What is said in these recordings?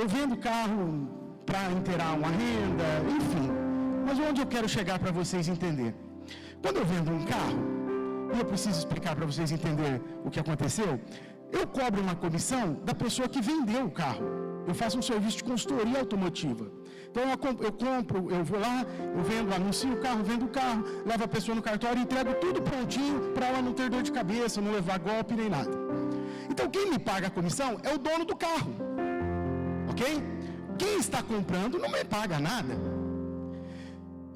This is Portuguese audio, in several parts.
eu vendo carro para inteirar uma renda, enfim. Mas onde eu quero chegar para vocês entenderem? Quando eu vendo um carro, e eu preciso explicar para vocês entenderem o que aconteceu, eu cobro uma comissão da pessoa que vendeu o carro. Eu faço um serviço de consultoria automotiva. Então eu compro, eu vou lá, eu vendo, anuncio o carro, vendo o carro, levo a pessoa no cartório e entrego tudo prontinho para ela não ter dor de cabeça, não levar golpe nem nada. Então quem me paga a comissão é o dono do carro. Ok? Quem está comprando não me paga nada.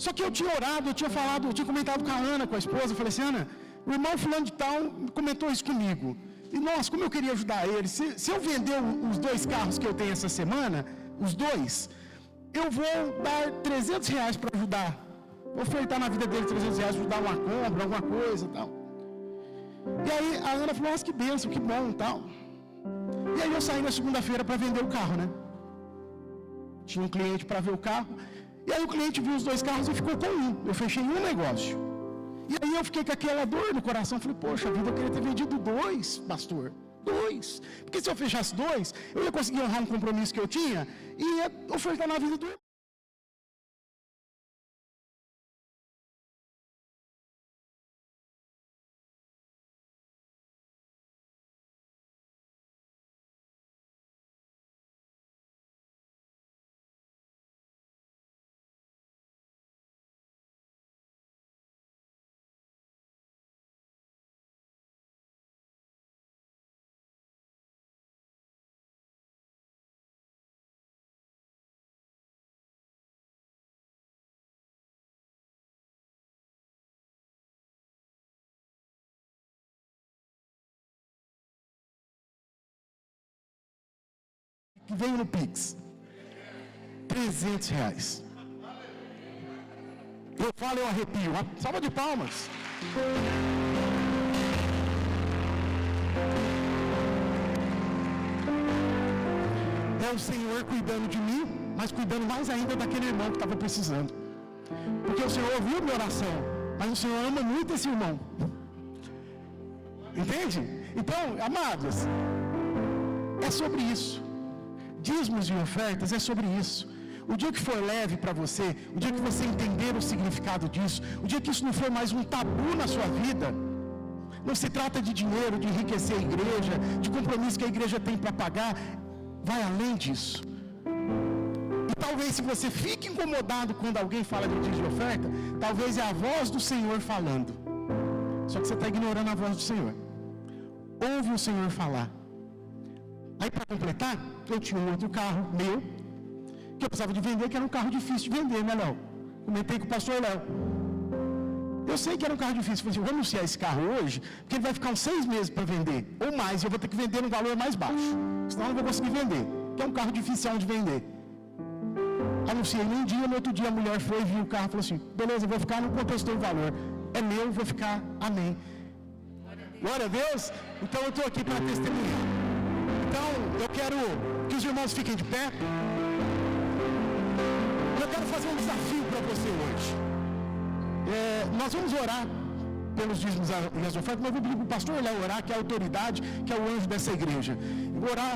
Só que eu tinha orado, eu tinha falado, eu tinha comentado com a Ana, com a esposa, eu falei assim, Ana, o irmão fulano de tal comentou isso comigo. E nossa, como eu queria ajudar ele. Se eu vender os 2 carros que eu tenho essa semana, os 2, eu vou dar R$300 para ajudar. Vou ofertar na vida dele R$300, ajudar uma compra, alguma coisa e tal. E aí a Ana falou, nossa, que bênção, que bom e tal. E aí eu saí na segunda-feira para vender o carro, né? Tinha um cliente para ver o carro. E aí o cliente viu os 2 carros e ficou com um. Eu fechei um negócio. E aí eu fiquei com aquela dor no coração. Falei, poxa vida, eu queria ter vendido 2, pastor. 2. Porque se eu fechasse 2, eu ia conseguir honrar um compromisso que eu tinha e ia ofertar na vida do irmão. Que veio no Pix, R$300. Eu falo, eu arrepio. Salva de palmas. É o Senhor cuidando de mim, mas cuidando mais ainda daquele irmão que estava precisando. Porque o Senhor ouviu minha oração, mas o Senhor ama muito esse irmão. Entende? Então, amados, é sobre isso. Dízimos e ofertas é sobre isso. O dia que for leve para você, o dia que você entender o significado disso, o dia que isso não for mais um tabu na sua vida, não se trata de dinheiro, de enriquecer a igreja, de compromisso que a igreja tem para pagar, vai além disso. E talvez se você fique incomodado quando alguém fala de dízimo e oferta, talvez é a voz do Senhor falando. Só que você está ignorando a voz do Senhor. Ouve o Senhor falar. Aí para completar, eu tinha um outro carro meu, que eu precisava de vender, que era um carro difícil de vender, né, Léo? Comentei com o pastor Léo. Eu sei que era um carro difícil, eu falei assim, eu vou anunciar esse carro hoje, porque ele vai ficar uns 6 meses para vender, ou mais, e eu vou ter que vender num valor mais baixo, senão eu não vou conseguir vender, que é um carro difícil de vender. Anunciei num dia, no outro dia a mulher foi, viu o carro e falou assim, beleza, eu vou ficar, não contestou o valor, é meu, vou ficar, amém. Glória a Deus, então eu estou aqui para testemunhar. Então, eu quero que os irmãos fiquem de pé. Eu quero fazer um desafio para você hoje. Nós vamos orar pelos dízimos e as ofertas, mas eu vou pedir para o pastor Léo orar, que é a autoridade, que é o anjo dessa igreja. Eu vou orar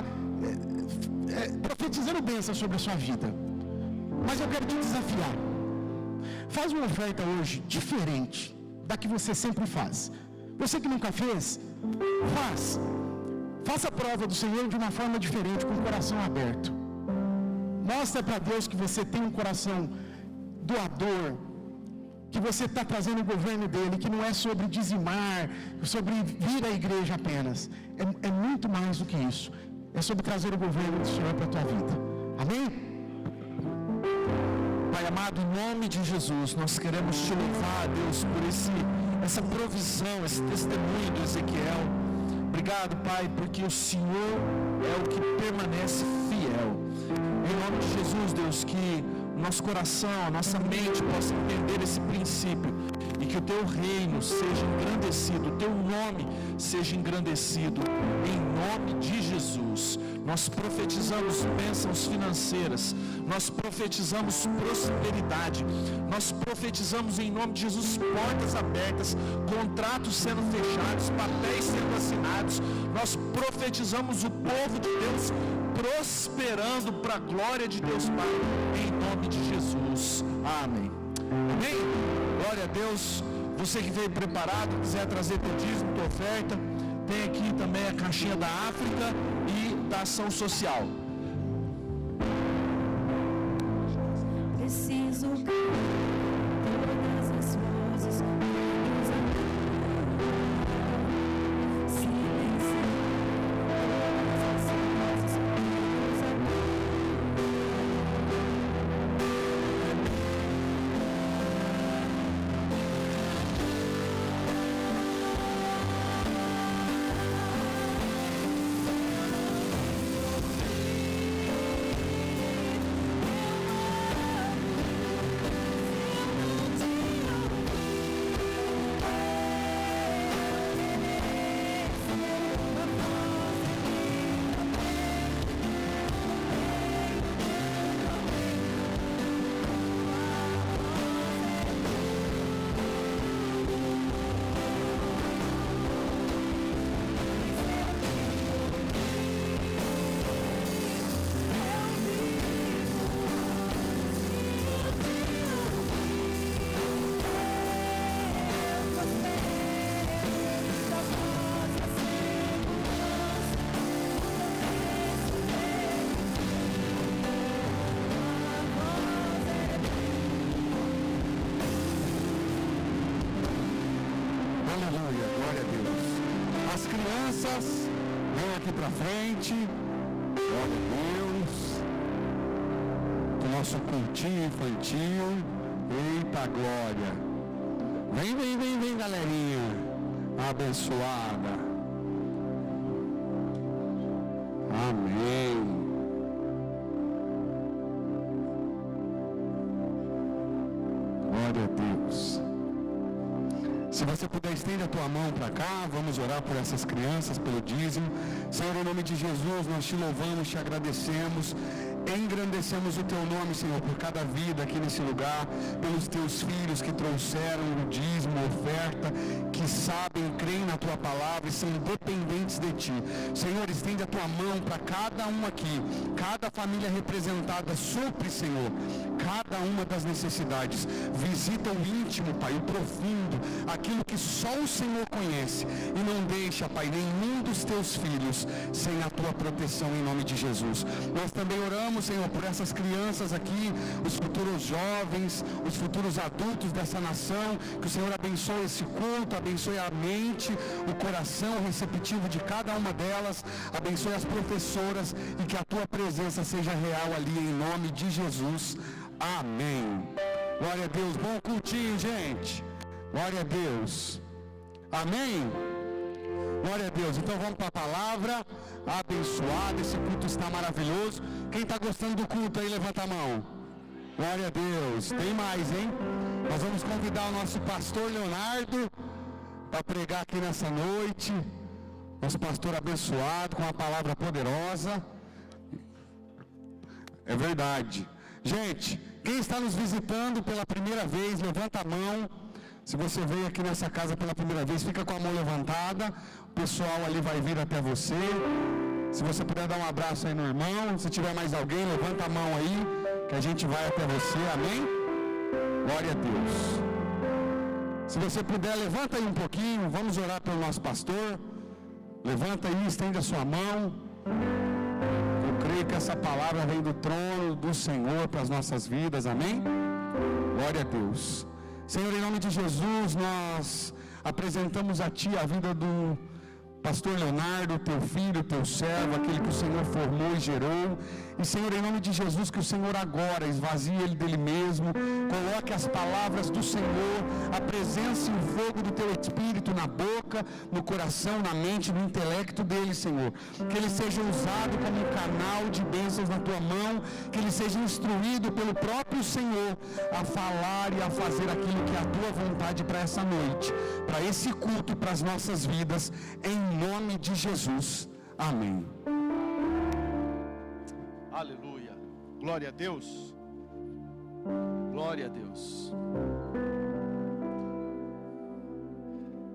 profetizando bênção sobre a sua vida. Mas eu quero te desafiar. Faz uma oferta hoje diferente da que você sempre faz. Você que nunca fez, faz. Faça a prova do Senhor de uma forma diferente, com o coração aberto. Mostra para Deus que você tem um coração doador, que você está trazendo o governo dele, que não é sobre dizimar, sobre vir à igreja apenas. É muito mais do que isso. É sobre trazer o governo do Senhor para a tua vida. Amém? Pai amado, em nome de Jesus, nós queremos te louvar, Deus, por essa provisão, esse testemunho do Ezequiel. Obrigado, Pai, porque o Senhor é o que permanece fiel. Em nome de Jesus, Deus, que nosso coração, a nossa mente possa entender esse princípio, e que o teu reino seja engrandecido, o teu nome seja engrandecido, em nome de Jesus. Nós profetizamos bênçãos financeiras, nós profetizamos prosperidade, nós profetizamos em nome de Jesus portas abertas, contratos sendo fechados, papéis sendo assinados. Nós profetizamos o povo de Deus prosperando para a glória de Deus Pai, em nome de Jesus. Amém. Amém? Glória a Deus. Você que veio preparado, quiser trazer teu dízimo, tua oferta, tem aqui também a caixinha da África e da ação social. Preciso todas as vozes. Vem aqui para frente. Glória a Deus. O nosso cultinho infantil. Eita glória. Vem, galerinha. Abençoada. Amém. Glória a Deus. Se você puder, estende a tua mão para cá, vamos orar por essas crianças, pelo dízimo. Senhor, em nome de Jesus, nós te louvamos, te agradecemos, engrandecemos o teu nome, Senhor, por cada vida aqui nesse lugar, pelos teus filhos que trouxeram o dízimo, a oferta, que sabem, creem na tua palavra e são dependentes de ti. Senhor, estende a tua mão para cada um aqui, cada família representada, supre, Senhor, cada uma das necessidades. Visita o íntimo, Pai, o profundo, aquilo que só o Senhor conhece, e não deixa, Pai, nenhum dos teus filhos sem a tua proteção, em nome de Jesus. Nós também oramos, Senhor, por essas crianças aqui, os futuros jovens, os futuros adultos dessa nação, que o Senhor abençoe esse culto, abençoe a mente, o coração receptivo de cada uma delas, abençoe as professoras e que a tua presença seja real ali, em nome de Jesus. Amém. Glória a Deus. Bom cultinho, gente. Glória a Deus. Amém. Glória a Deus. Então vamos para a palavra abençoada. Esse culto está maravilhoso. Quem está gostando do culto aí, levanta a mão. Glória a Deus. Tem mais, hein? Nós vamos convidar o nosso pastor Leonardo para pregar aqui nessa noite. Nosso pastor abençoado com uma palavra poderosa. É verdade. Gente, quem está nos visitando pela primeira vez, levanta a mão. Se você veio aqui nessa casa pela primeira vez, fica com a mão levantada. O pessoal ali vai vir até você. Se você puder dar um abraço aí no irmão. Se tiver mais alguém, levanta a mão aí, que a gente vai até você. Amém? Glória a Deus. Se você puder, levanta aí um pouquinho. Vamos orar pelo nosso pastor. Levanta aí, estende a sua mão. Eu creio que essa palavra vem do trono do Senhor para as nossas vidas. Amém? Glória a Deus. Senhor, em nome de Jesus, nós apresentamos a Ti a vida do Pastor Leonardo, teu filho, teu servo, aquele que o Senhor formou e gerou. E, Senhor, em nome de Jesus, que o Senhor agora esvazie ele dele mesmo, coloque as palavras do Senhor, a presença e o fogo do teu Espírito na boca, no coração, na mente, no intelecto dele, Senhor. Que ele seja usado como um canal de bênçãos na tua mão, que ele seja instruído pelo próprio Senhor a falar e a fazer aquilo que é a tua vontade para essa noite, para esse culto e para as nossas vidas, em nome de Jesus. Amém. Aleluia. Glória a Deus. Glória a Deus.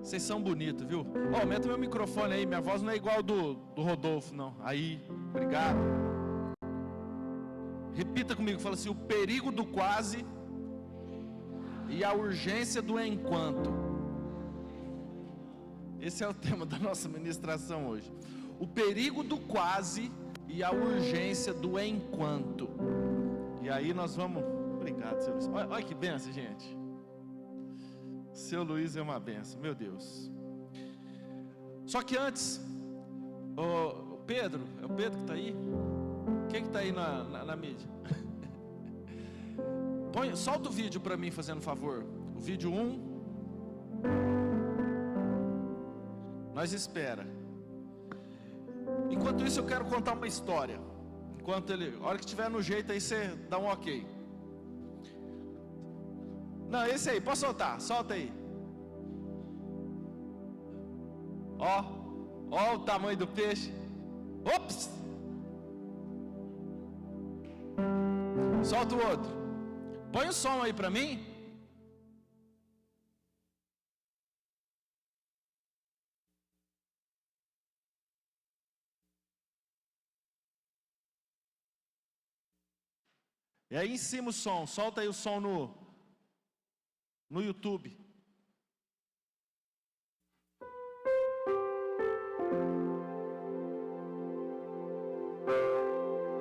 Vocês são bonitos, viu? Ó, aumenta meu microfone aí. Minha voz não é igual do Rodolfo, não. Aí, obrigado. Repita comigo. Fala assim: o perigo do quase e a urgência do enquanto. Esse é o tema da nossa ministração hoje. O perigo do quase e a urgência do enquanto. E aí nós vamos... Obrigado, seu Luiz. Olha que benção, gente. Seu Luiz é uma benção, meu Deus. Só que antes, o Pedro, é o Pedro que está aí? Quem que está aí na mídia? Solta o vídeo para mim, fazendo favor. O vídeo 1. Nós espera. Enquanto isso, eu quero contar uma história. A hora que estiver no jeito aí, você dá um ok. Não, esse aí, pode soltar, solta aí. Ó o tamanho do peixe. Ops! Solta o outro. Põe o som aí pra mim. E aí em cima o som, solta aí o som no YouTube.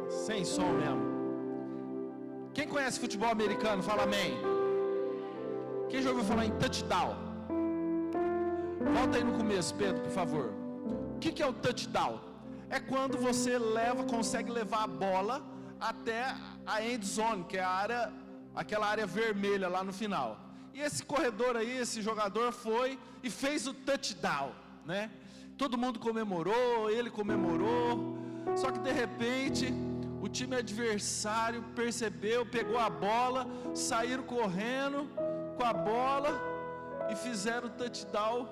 Sem som mesmo. Quem conhece futebol americano, fala amém. Quem já ouviu falar em touchdown? Volta aí no começo, Pedro, por favor. O que é o touchdown? É quando você consegue levar a bola até a end zone, que é aquela área vermelha lá no final. E esse corredor aí, esse jogador foi e fez o touchdown, né? Todo mundo comemorou, ele comemorou. Só que de repente, o time adversário percebeu, pegou a bola, saíram correndo com a bola e fizeram o touchdown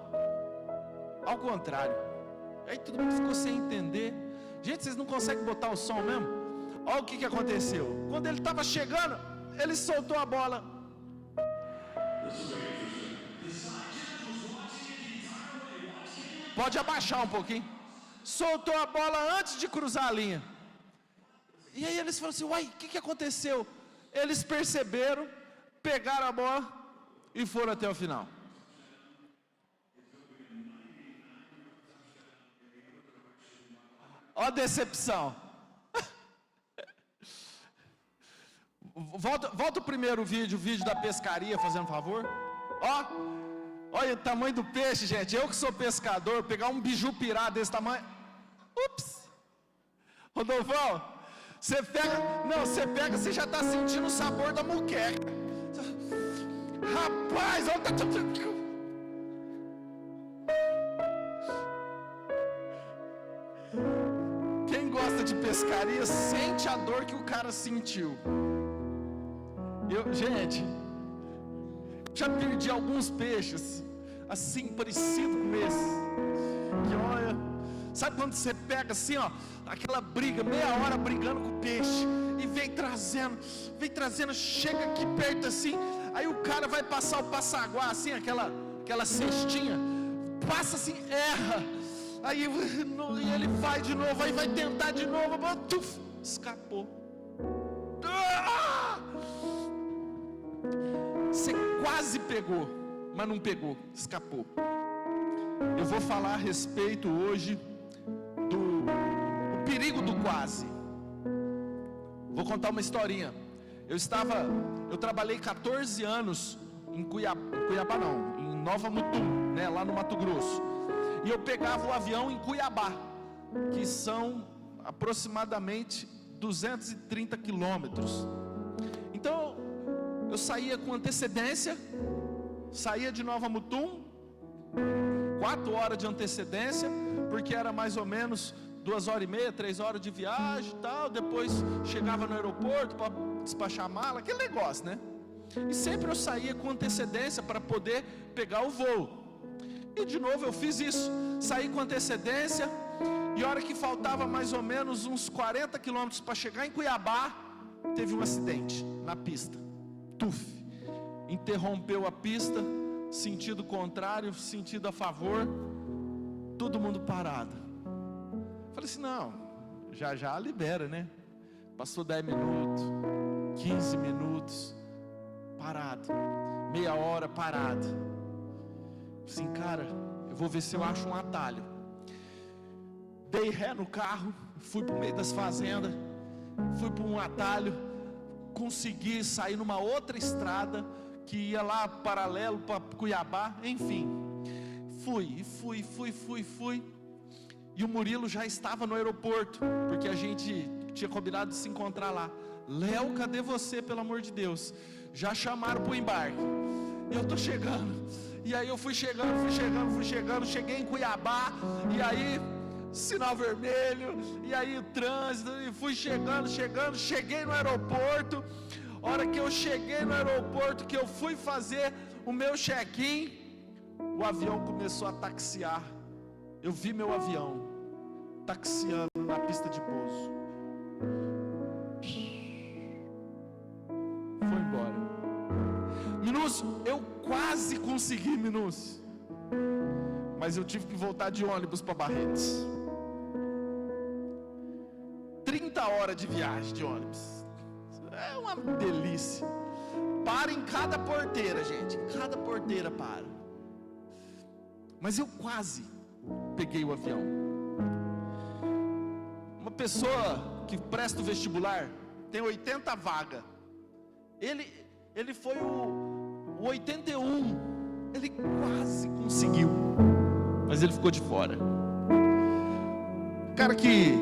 ao contrário. Aí todo mundo ficou sem entender. Gente, vocês não conseguem botar o som mesmo? Olha o que aconteceu. Quando ele estava chegando, ele soltou a bola. Pode abaixar um pouquinho. Soltou a bola antes de cruzar a linha. E aí eles falaram assim: uai, o que aconteceu? Eles perceberam, pegaram a bola e foram até o final. Ó a decepção. Volta o primeiro vídeo, o vídeo da pescaria, fazendo favor. Olha o tamanho do peixe, gente. Eu que sou pescador, pegar um biju pirá desse tamanho. Ups! Rodolfão, você pega, você já está sentindo o sabor da muqueca. Rapaz, olha. Quem gosta de pescaria sente a dor que o cara sentiu. Gente, já perdi alguns peixes assim, parecido com esse. Que olha, sabe quando você pega assim, ó, aquela briga, meia hora brigando com o peixe, e vem trazendo, chega aqui perto assim, aí o cara vai passar o passaguá assim, aquela cestinha, passa assim, erra, aí ele vai de novo, aí vai tentar de novo, escapou. Você quase pegou, mas não pegou, escapou. Eu vou falar a respeito hoje do perigo do quase. Vou contar uma historinha. Eu trabalhei 14 anos em Cuiabá não, em Nova Mutum, né, lá no Mato Grosso. e eu pegava o avião em Cuiabá, que são aproximadamente 230 quilômetros. Então eu saía com antecedência, saía de Nova Mutum, 4 horas de antecedência, porque era mais ou menos 2 horas e meia, 3 horas de viagem e tal. Depois chegava no aeroporto para despachar a mala, aquele negócio, né? E sempre eu saía com antecedência para poder pegar o voo. E de novo eu fiz isso, saí com antecedência, e a hora que faltava mais ou menos uns 40 quilômetros para chegar em Cuiabá, teve um acidente na pista. Tuf! Interrompeu a pista, sentido contrário, sentido a favor, todo mundo parado. Falei assim, não, já libera, né? Passou 10 minutos, 15 minutos, parado, meia hora parado. Assim, cara, eu vou ver se eu acho um atalho. Dei ré no carro, fui para o meio das fazendas, fui para um atalho, consegui sair numa outra estrada que ia lá paralelo para Cuiabá, enfim. Fui. E o Murilo já estava no aeroporto, porque a gente tinha combinado de se encontrar lá. Léo, cadê você, pelo amor de Deus? Já chamaram para o embarque. E eu tô chegando. E aí eu fui chegando, cheguei em Cuiabá, e aí sinal vermelho, e aí o trânsito, e fui chegando, cheguei no aeroporto. Hora que eu cheguei no aeroporto, que eu fui fazer o meu check-in, o avião começou a taxiar. Eu vi meu avião taxiando na pista de pouso. Foi embora. Minúcio, eu quase consegui, Minúcio, mas eu tive que voltar de ônibus para Barretos. 30 horas de viagem de ônibus. É uma delícia. Para em cada porteira, gente. Em cada porteira para. Mas eu quase peguei o avião. Uma pessoa que presta o vestibular, tem 80 vagas. Ele foi o 81. Ele quase conseguiu, mas ele ficou de fora. O cara que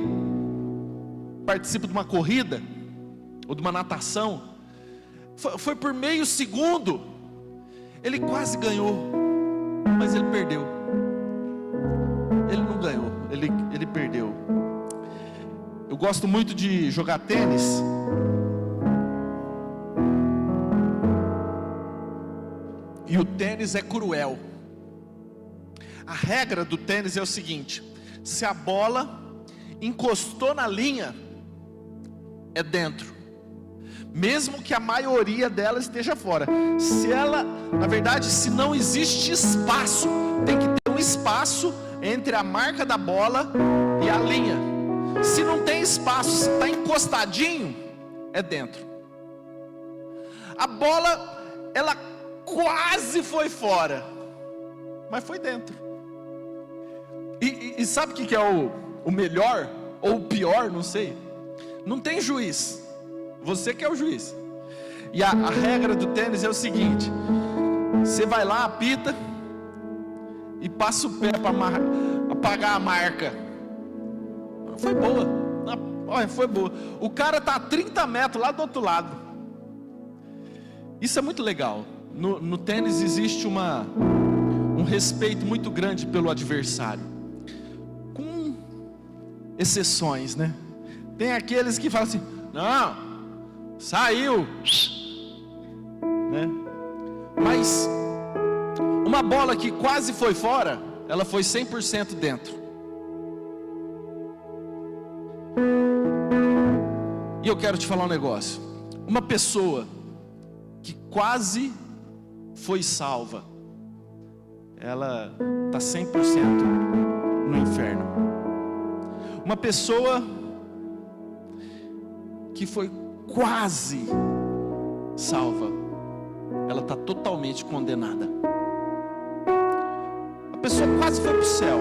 participa de uma corrida ou de uma natação, foi por meio segundo, ele quase ganhou, mas ele perdeu. Ele não ganhou, ele perdeu. Eu gosto muito de jogar tênis. E o tênis é cruel. A regra do tênis é o seguinte: se a bola encostou na linha, é dentro, mesmo que a maioria dela esteja fora. Se ela, na verdade, se não existe espaço, tem que ter um espaço entre a marca da bola e a linha. Se não tem espaço, se está encostadinho, é dentro. A bola, ela quase foi fora, mas foi dentro. E sabe o que é o melhor, ou o pior, não sei? Não tem juiz, você que é o juiz. E a regra do tênis é o seguinte: você vai lá, apita e passa o pé para apagar a marca. Foi boa, olha, foi boa. O cara está a 30 metros lá do outro lado. Isso é muito legal. No tênis existe um respeito muito grande pelo adversário, com exceções, né? Tem aqueles que falam assim: não, saiu, né? Mas uma bola que quase foi fora, ela foi 100% dentro. E eu quero te falar um negócio: uma pessoa que quase foi salva, ela está 100% no inferno. Uma pessoa que foi quase salva, ela está totalmente condenada. A pessoa quase foi para o céu,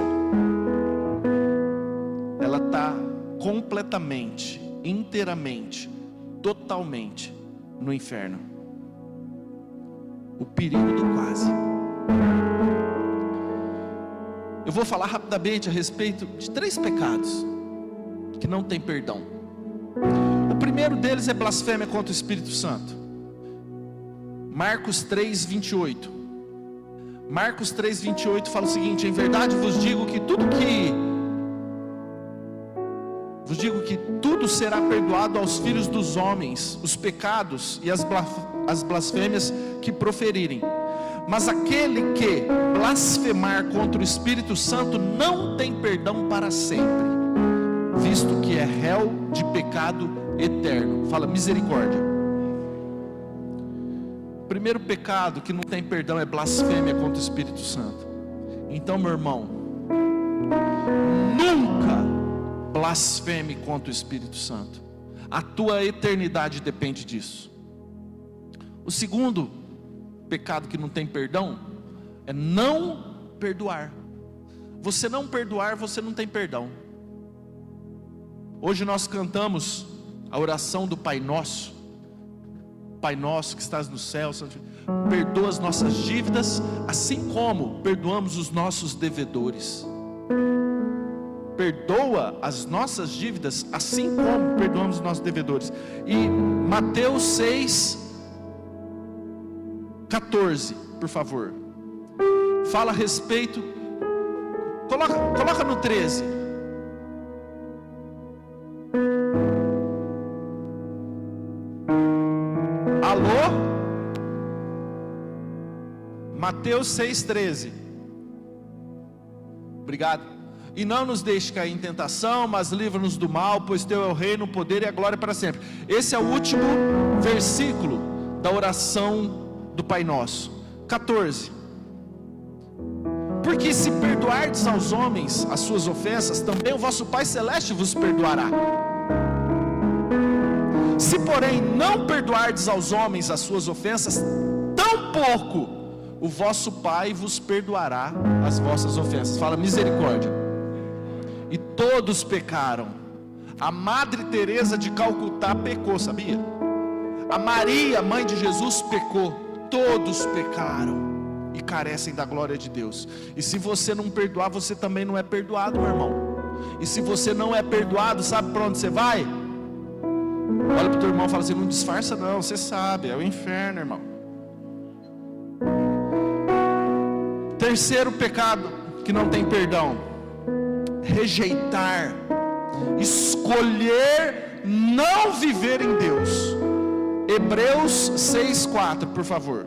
ela está completamente, inteiramente, totalmente no inferno. O perigo do quase. Eu vou falar rapidamente a respeito de 3 pecados que não tem perdão. O primeiro deles é blasfêmia contra o Espírito Santo. Marcos 3:28. Marcos 3:28 fala o seguinte: em verdade vos digo que tudo será perdoado aos filhos dos homens, os pecados e as blasfêmias que proferirem. Mas aquele que blasfemar contra o Espírito Santo não tem perdão para sempre, visto que é réu de pecado eterno. Fala misericórdia. O primeiro pecado que não tem perdão é blasfêmia contra o Espírito Santo. Então, meu irmão, nunca blasfeme contra o Espírito Santo. A tua eternidade depende disso. O segundo pecado que não tem perdão é não perdoar. Você não perdoar, você não tem perdão. Hoje nós cantamos a oração do Pai Nosso. Pai nosso que estás no céu, perdoa as nossas dívidas, assim como perdoamos os nossos devedores. Perdoa as nossas dívidas, assim como perdoamos os nossos devedores. E Mateus 6:14, por favor, fala a respeito. Coloca no 13. Alô? Mateus 6:13. Obrigado. E não nos deixe cair em tentação, mas livra-nos do mal, pois teu é o reino, o poder e a glória para sempre. Esse é o último versículo da oração do Pai Nosso. 14. Porque se perdoardes aos homens as suas ofensas, também o vosso Pai Celeste vos perdoará. Se porém não perdoardes aos homens as suas ofensas, tampouco o vosso Pai vos perdoará as vossas ofensas. Fala misericórdia. E todos pecaram. A Madre Teresa de Calcutá pecou, sabia? A Maria, mãe de Jesus, pecou. Todos pecaram e carecem da glória de Deus. E se você não perdoar, você também não é perdoado, meu irmão. E se você não é perdoado, sabe para onde você vai? Olha para o teu irmão e fala assim: não disfarça não, você sabe, é o inferno, irmão. Terceiro pecado que não tem perdão: rejeitar, escolher não viver em Deus. Hebreus 6:4, por favor.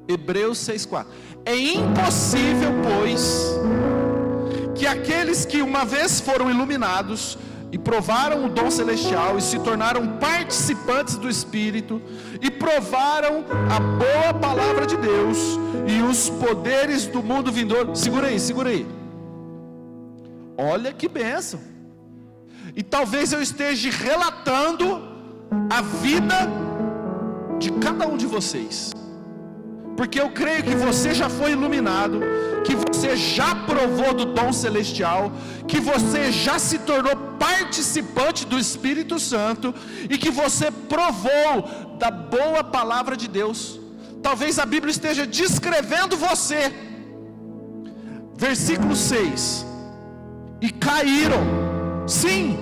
Hebreus 6:4. É impossível, pois, que aqueles que uma vez foram iluminados e provaram o dom celestial e se tornaram participantes do Espírito e provaram a boa palavra de Deus e os poderes do mundo vindouro. Segura aí. Olha que bênção. E talvez eu esteja relatando a vida de cada um de vocês, porque eu creio que você já foi iluminado, que você já provou do dom celestial, que você já se tornou participante do Espírito Santo e que você provou da boa palavra de Deus. Talvez a Bíblia esteja descrevendo você. Versículo 6: e caíram. Sim,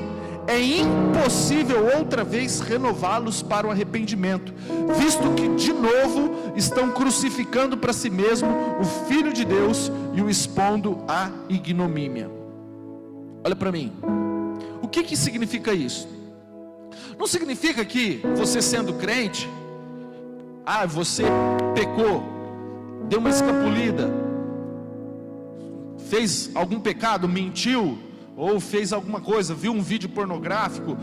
é impossível outra vez renová-los para o arrependimento, visto que de novo estão crucificando para si mesmo o Filho de Deus e o expondo à ignomínia. Olha para mim. O que significa isso? Não significa que você sendo crente, você pecou, deu uma escapulida, fez algum pecado, mentiu, ou fez alguma coisa, viu um vídeo pornográfico,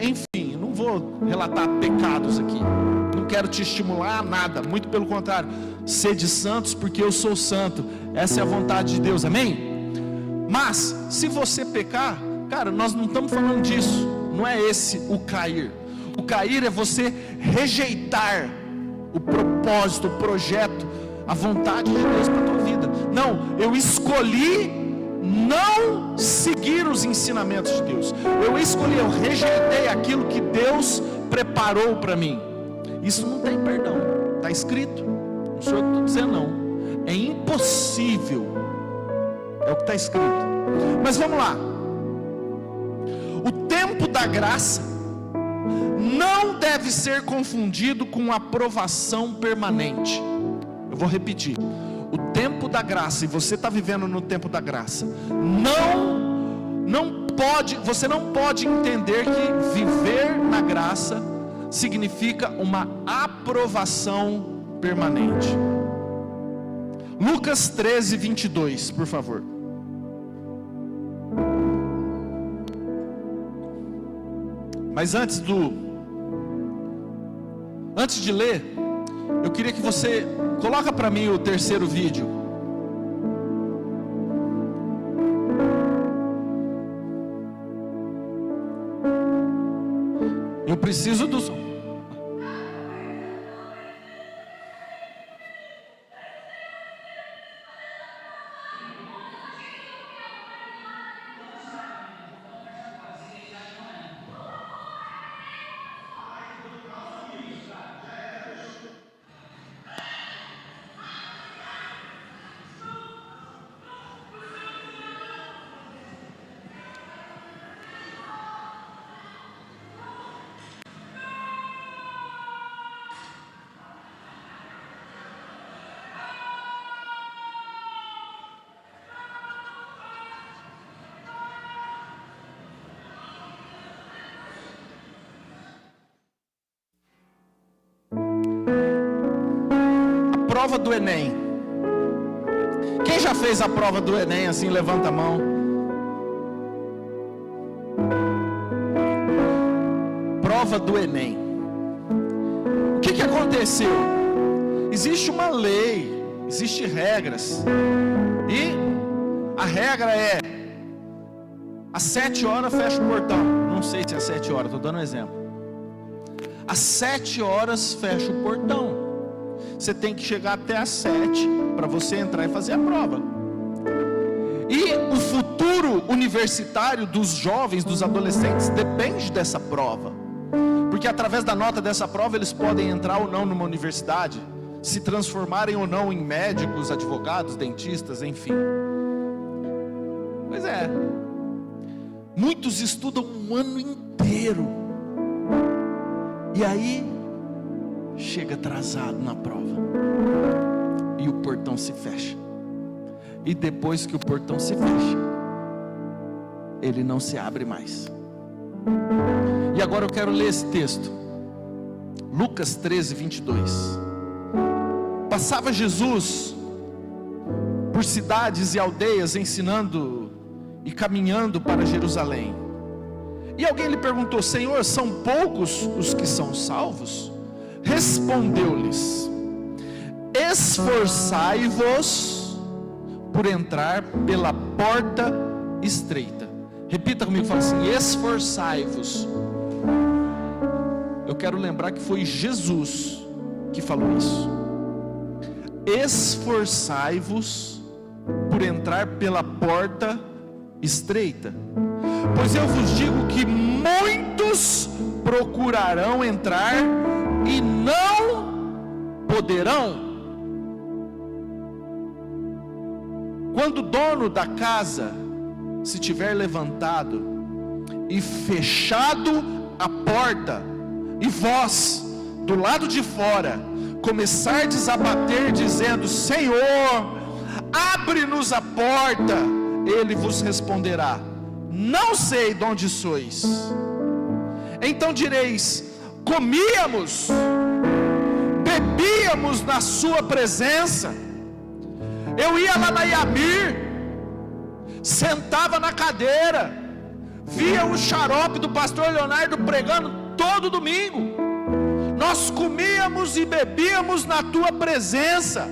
enfim, não vou relatar pecados aqui, não quero te estimular a nada, muito pelo contrário, sede santos porque eu sou santo, essa é a vontade de Deus, amém? Mas, se você pecar, cara, nós não estamos falando disso, não é esse o cair. O cair é você rejeitar o propósito, o projeto, a vontade de Deus para a tua vida. Não, eu escolhi não seguir os ensinamentos de Deus. Eu rejeitei aquilo que Deus preparou para mim. Isso não tem perdão. Está escrito, não sou eu que estou dizendo não, é impossível, é o que está escrito. Mas vamos lá, o tempo da graça não deve ser confundido com aprovação permanente. Eu vou repetir, o tempo da graça, e você está vivendo no tempo da graça, você não pode entender que viver na graça significa uma aprovação permanente. Lucas 13, 22, por favor. Mas antes de ler, eu queria que você coloca para mim o terceiro vídeo. Eu preciso dos... Prova do Enem. Quem já fez a prova do Enem assim, levanta a mão. Prova do Enem. O que aconteceu? Existe uma lei, existem regras, e a regra é: às 7 horas fecha o portão. Não sei se é 7 horas, estou dando um exemplo. Às 7 horas fecha o portão. Você tem que chegar até às 7 para você entrar e fazer a prova. E o futuro universitário dos jovens, dos adolescentes, depende dessa prova. Porque através da nota dessa prova eles podem entrar ou não numa universidade, se transformarem ou não em médicos, advogados, dentistas, enfim. Pois é. Muitos estudam um ano inteiro. E aí chega atrasado na prova e o portão se fecha. E depois que o portão se fecha, ele não se abre mais. E agora eu quero ler esse texto, Lucas 13, 22. Passava Jesus por cidades e aldeias, ensinando e caminhando para Jerusalém. E alguém lhe perguntou: Senhor, são poucos os que são salvos? Respondeu-lhes: esforçai-vos por entrar pela porta estreita. Repita comigo, fala assim: esforçai-vos. Eu quero lembrar que foi Jesus que falou isso. Esforçai-vos por entrar pela porta estreita, pois eu vos digo que muitos procurarão entrar e não poderão. Quando o dono da casa se tiver levantado e fechado a porta, e vós do lado de fora começardes a bater dizendo: Senhor, abre-nos a porta, ele vos responderá: não sei de onde sois. Então direis: comíamos, bebíamos na sua presença. Eu ia lá na Iamir, sentava na cadeira, via o xarope do pastor Leonardo pregando todo domingo. Nós comíamos e bebíamos na tua presença.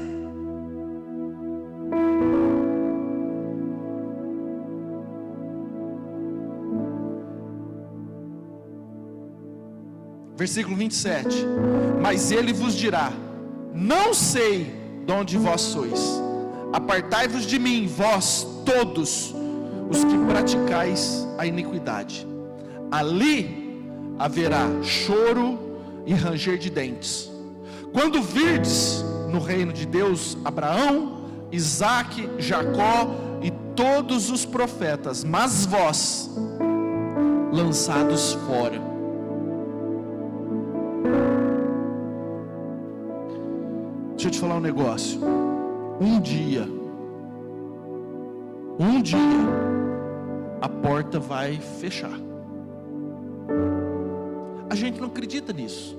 Versículo 27. Mas ele vos dirá: não sei de onde vós sois. Apartai-vos de mim, vós todos os que praticais a iniquidade. Ali haverá choro e ranger de dentes. quando virdes no reino de Deus Abraão, Isaque, Jacó e todos os profetas, mas vós lançados fora. Deixa eu te falar um negócio. Um dia a porta vai fechar. A gente não acredita nisso.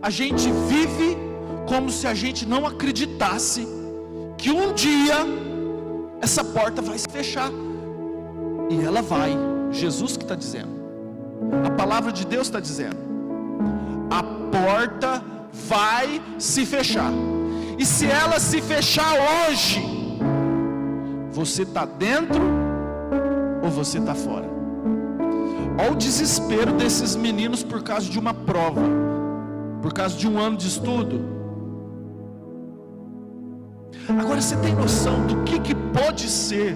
A gente vive como se a gente não acreditasse que um dia essa porta vai se fechar. E ela vai. Jesus que está dizendo. A palavra de Deus está dizendo. A porta vai se fechar. E se ela se fechar hoje, você está dentro ou você está fora? Olha o desespero desses meninos por causa de uma prova, por causa de um ano de estudo. Agora você tem noção do que pode ser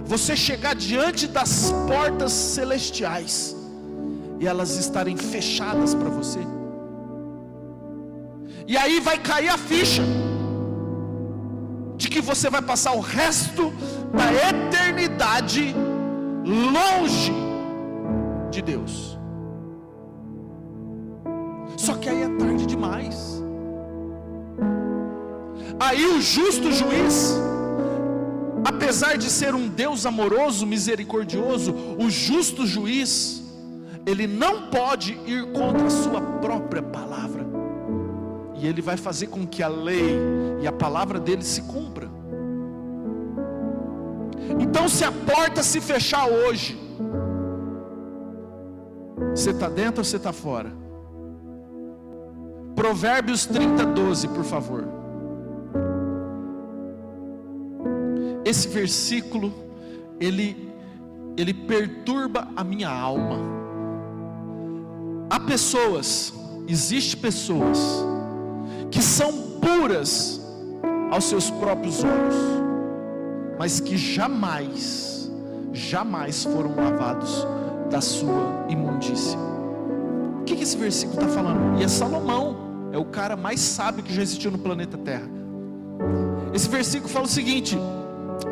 você chegar diante das portas celestiais e elas estarem fechadas para você? E aí vai cair a ficha de que você vai passar o resto da eternidade longe de Deus. Só que aí é tarde demais. Aí o justo juiz, apesar de ser um Deus amoroso, misericordioso, o justo juiz, ele não pode ir contra a sua própria palavra. E ele vai fazer com que a lei e a palavra dele se cumpra. Então, se a porta se fechar hoje, você está dentro ou você está fora? Provérbios 30:12, por favor. Esse versículo, ele perturba a minha alma. Há pessoas, existe pessoas que são puras aos seus próprios olhos, mas que jamais foram lavados da sua imundícia. O que esse versículo está falando? E é Salomão, é o cara mais sábio que já existiu no planeta Terra. Esse versículo fala o seguinte: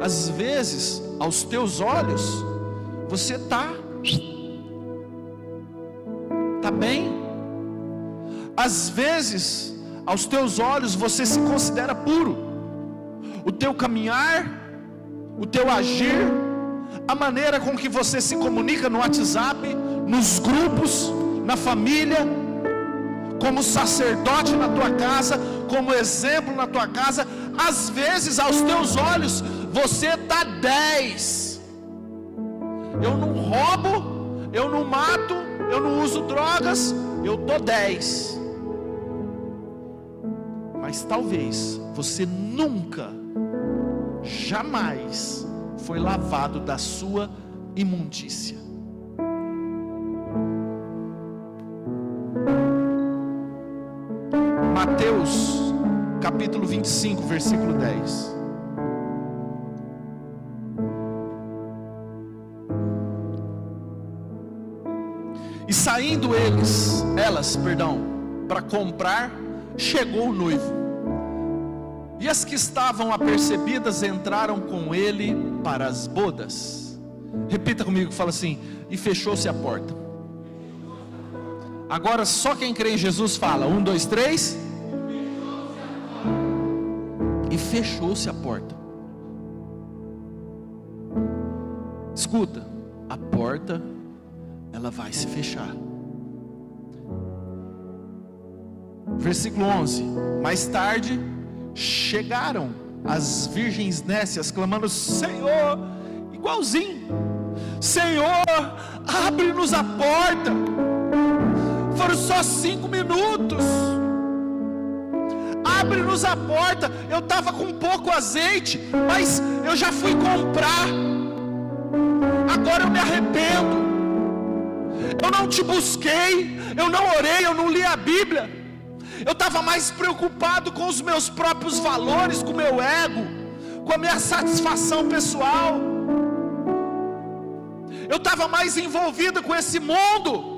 às vezes, aos teus olhos, você está bem. Às vezes, aos teus olhos, você se considera puro. O teu caminhar, o teu agir, a maneira com que você se comunica no WhatsApp, nos grupos, na família, como sacerdote na tua casa, como exemplo na tua casa, às vezes aos teus olhos você está 10. Eu não roubo, eu não mato, eu não uso drogas, eu estou 10. Mas talvez você nunca, jamais foi lavado da sua imundícia. Mateus capítulo 25, versículo 10. E saindo elas, para comprar, chegou o noivo. E as que estavam apercebidas entraram com ele para as bodas. Repita comigo, fala assim: e fechou-se a porta. Agora só quem crê em Jesus fala: 1, 2, 3. E fechou-se a porta. Escuta, a porta, ela vai se fechar. Versículo 11. Mais tarde chegaram as virgens nécias, clamando: Senhor, igualzinho, Senhor, abre-nos a porta. Foram só 5 minutos. Abre-nos a porta. Eu estava com pouco azeite, mas eu já fui comprar. Agora eu me arrependo. Eu não te busquei, eu não orei, eu não li a Bíblia. Eu estava mais preocupado com os meus próprios valores, com o meu ego, com a minha satisfação pessoal. Eu estava mais envolvido com esse mundo.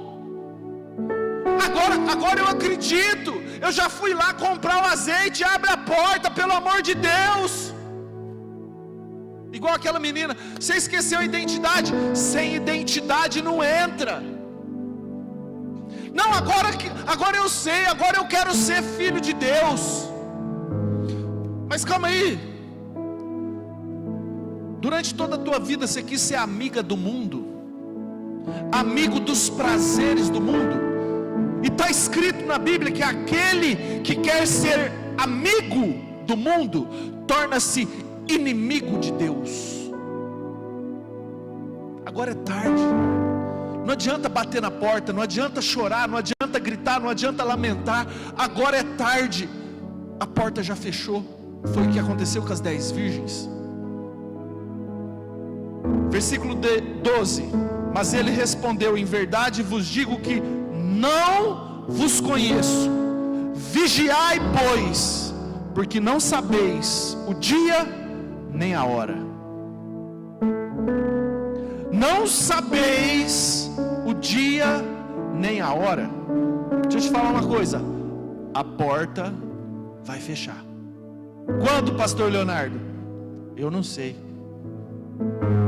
Agora eu acredito. eu já fui lá comprar o azeite, abre a porta, pelo amor de Deus. Igual aquela menina, você esqueceu a identidade, sem identidade não entra. Não, agora eu sei, agora eu quero ser filho de Deus. Mas calma aí, durante toda a tua vida você quis ser amiga do mundo, amigo dos prazeres do mundo, e está escrito na Bíblia que aquele que quer ser amigo do mundo, torna-se inimigo de Deus. Agora é tarde, não adianta bater na porta, não adianta chorar, não adianta gritar, não adianta lamentar, agora é tarde, a porta já fechou. Foi o que aconteceu com as 10 virgens. Versículo 12, mas ele respondeu, em verdade vos digo que não vos conheço, vigiai pois, porque não sabeis o dia nem a hora. Não sabeis o dia nem a hora. Deixa eu te falar uma coisa, a porta vai fechar. Quando, pastor Leonardo? Eu não sei.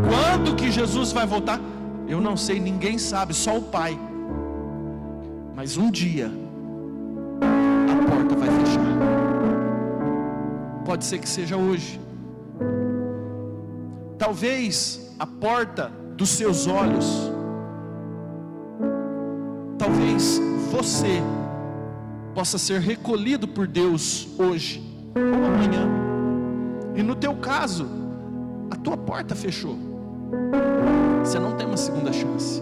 Quando que Jesus vai voltar? Eu não sei, ninguém sabe, só o Pai. Mas um dia a porta vai fechar. Pode ser que seja hoje. Talvez a porta dos seus olhos, talvez você possa ser recolhido por Deus hoje ou amanhã. E no teu caso, a tua porta fechou. Você não tem uma segunda chance.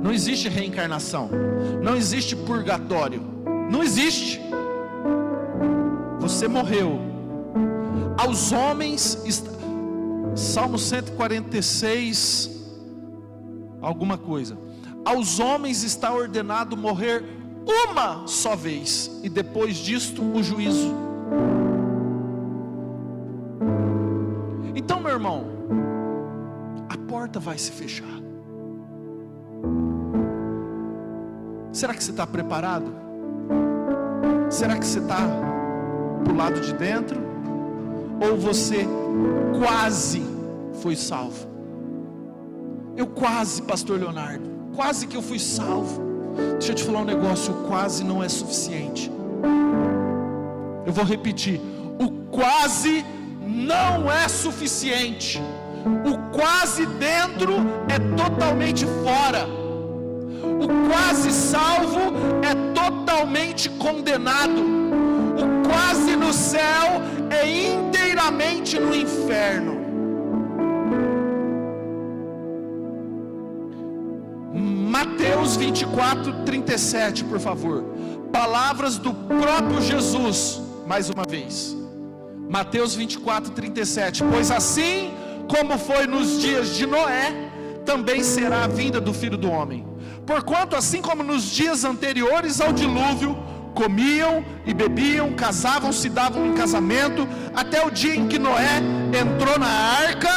Não existe reencarnação, não existe purgatório, não existe. Você morreu. Aos homens, Salmo 146, alguma coisa. Aos homens está ordenado morrer uma só vez, e depois disto o juízo. Então, meu irmão, a porta vai se fechar. Será que você está preparado? Será que você está pro lado de dentro? Ou você quase foi salvo? Eu quase, pastor Leonardo, quase que eu fui salvo. Deixa eu te falar um negócio, o quase não é suficiente. Eu vou repetir, o quase não é suficiente. O quase dentro é totalmente fora. O quase salvo é totalmente condenado. O quase no céu é inteiramente no inferno. Mateus 24, 37, por favor. Palavras do próprio Jesus, mais uma vez. Mateus 24, 37. Pois assim como foi nos dias de Noé, também será a vinda do Filho do Homem. Porquanto assim como nos dias anteriores ao dilúvio, comiam e bebiam, casavam-se, davam em casamento, até o dia em que Noé entrou na arca,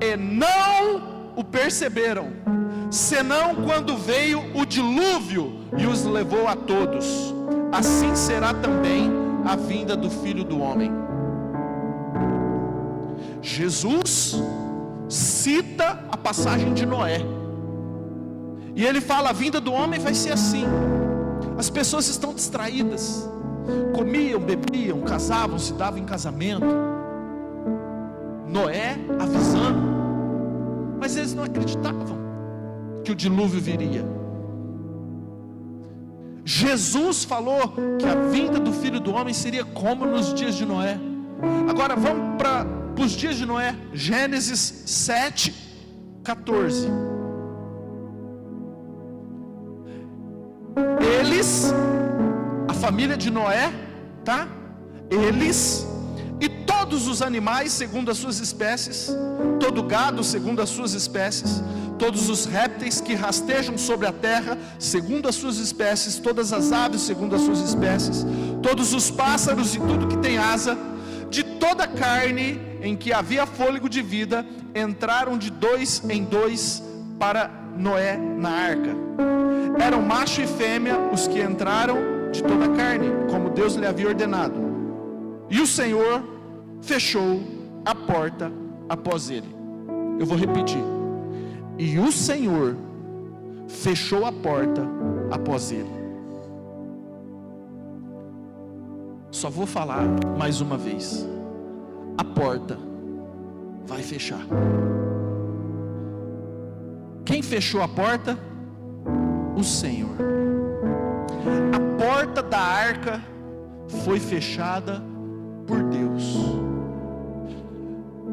e não o perceberam, senão quando veio o dilúvio e os levou a todos. Assim será também a vinda do Filho do Homem. Jesus cita a passagem de Noé, e ele fala: a vinda do homem vai ser assim. As pessoas estão distraídas, comiam, bebiam, casavam, se davam em casamento. Noé avisando, mas eles não acreditavam que o dilúvio viria. Jesus falou que a vinda do Filho do Homem seria como nos dias de Noé. Agora vamos para os dias de Noé. Gênesis 7, 14. Eles, a família de Noé, tá? Eles e todos os animais segundo as suas espécies, todo gado segundo as suas espécies, todos os répteis que rastejam sobre a terra segundo as suas espécies, todas as aves segundo as suas espécies, todos os pássaros e tudo que tem asa, de toda a carne em que havia fôlego de vida, entraram de 2 em 2 para Noé na arca. eram macho e fêmea os que entraram de toda a carne, como Deus lhe havia ordenado. E o Senhor fechou a porta após ele. Eu vou repetir. E o Senhor fechou a porta após ele. Só vou falar mais uma vez. A porta vai fechar. Quem fechou a porta? O Senhor. A porta da arca foi fechada por Deus.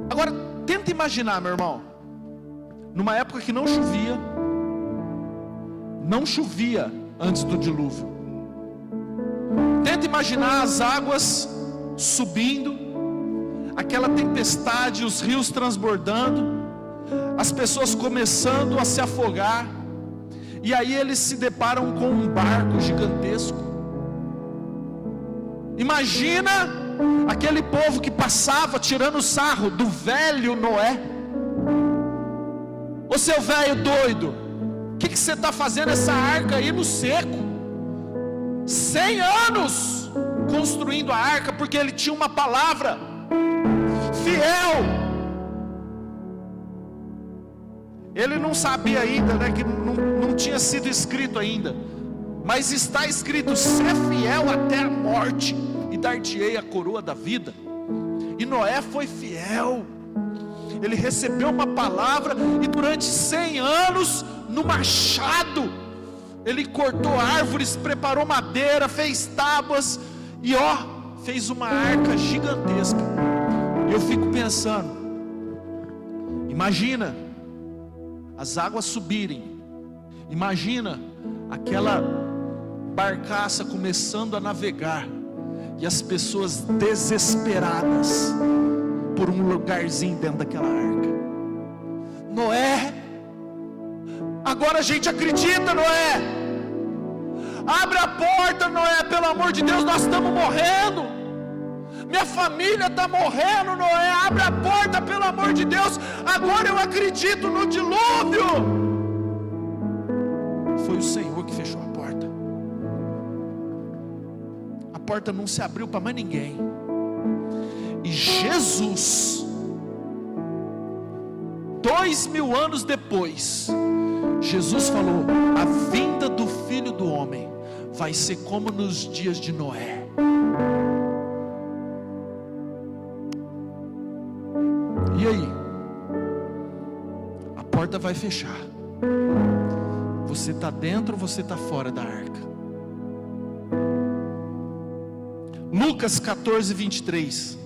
Agora, tenta imaginar, meu irmão, numa época que não chovia antes do dilúvio. Tenta imaginar as águas subindo, aquela tempestade, os rios transbordando, as pessoas começando a se afogar, e aí eles se deparam com um barco gigantesco. Imagina aquele povo que passava tirando sarro do velho Noé. Ô seu velho doido, o que você está fazendo essa arca aí no seco? 100 anos construindo a arca, porque ele tinha uma palavra fiel. Ele não sabia ainda, né, que não tinha sido escrito ainda, mas está escrito: ser fiel até a morte, e dar-te-ei a coroa da vida. E Noé foi fiel. Ele recebeu uma palavra, e durante 100 anos, no machado, ele cortou árvores, preparou madeira, fez tábuas, e fez uma arca gigantesca. E eu fico pensando, imagina as águas subirem, imagina aquela barcaça começando a navegar, e as pessoas desesperadas por um lugarzinho dentro daquela arca. Noé, agora a gente acredita, Noé, abre a porta, Noé, pelo amor de Deus, nós estamos morrendo, minha família está morrendo, Noé, abre a porta, pelo amor de Deus, agora eu acredito no dilúvio. Foi o Senhor que fechou a porta. A porta não se abriu para mais ninguém. E Jesus, 2000 anos depois, Jesus falou: a vinda do Filho do Homem vai ser como nos dias de Noé. E aí? A porta vai fechar. Você está dentro ou você está fora da arca? Lucas 14, 23.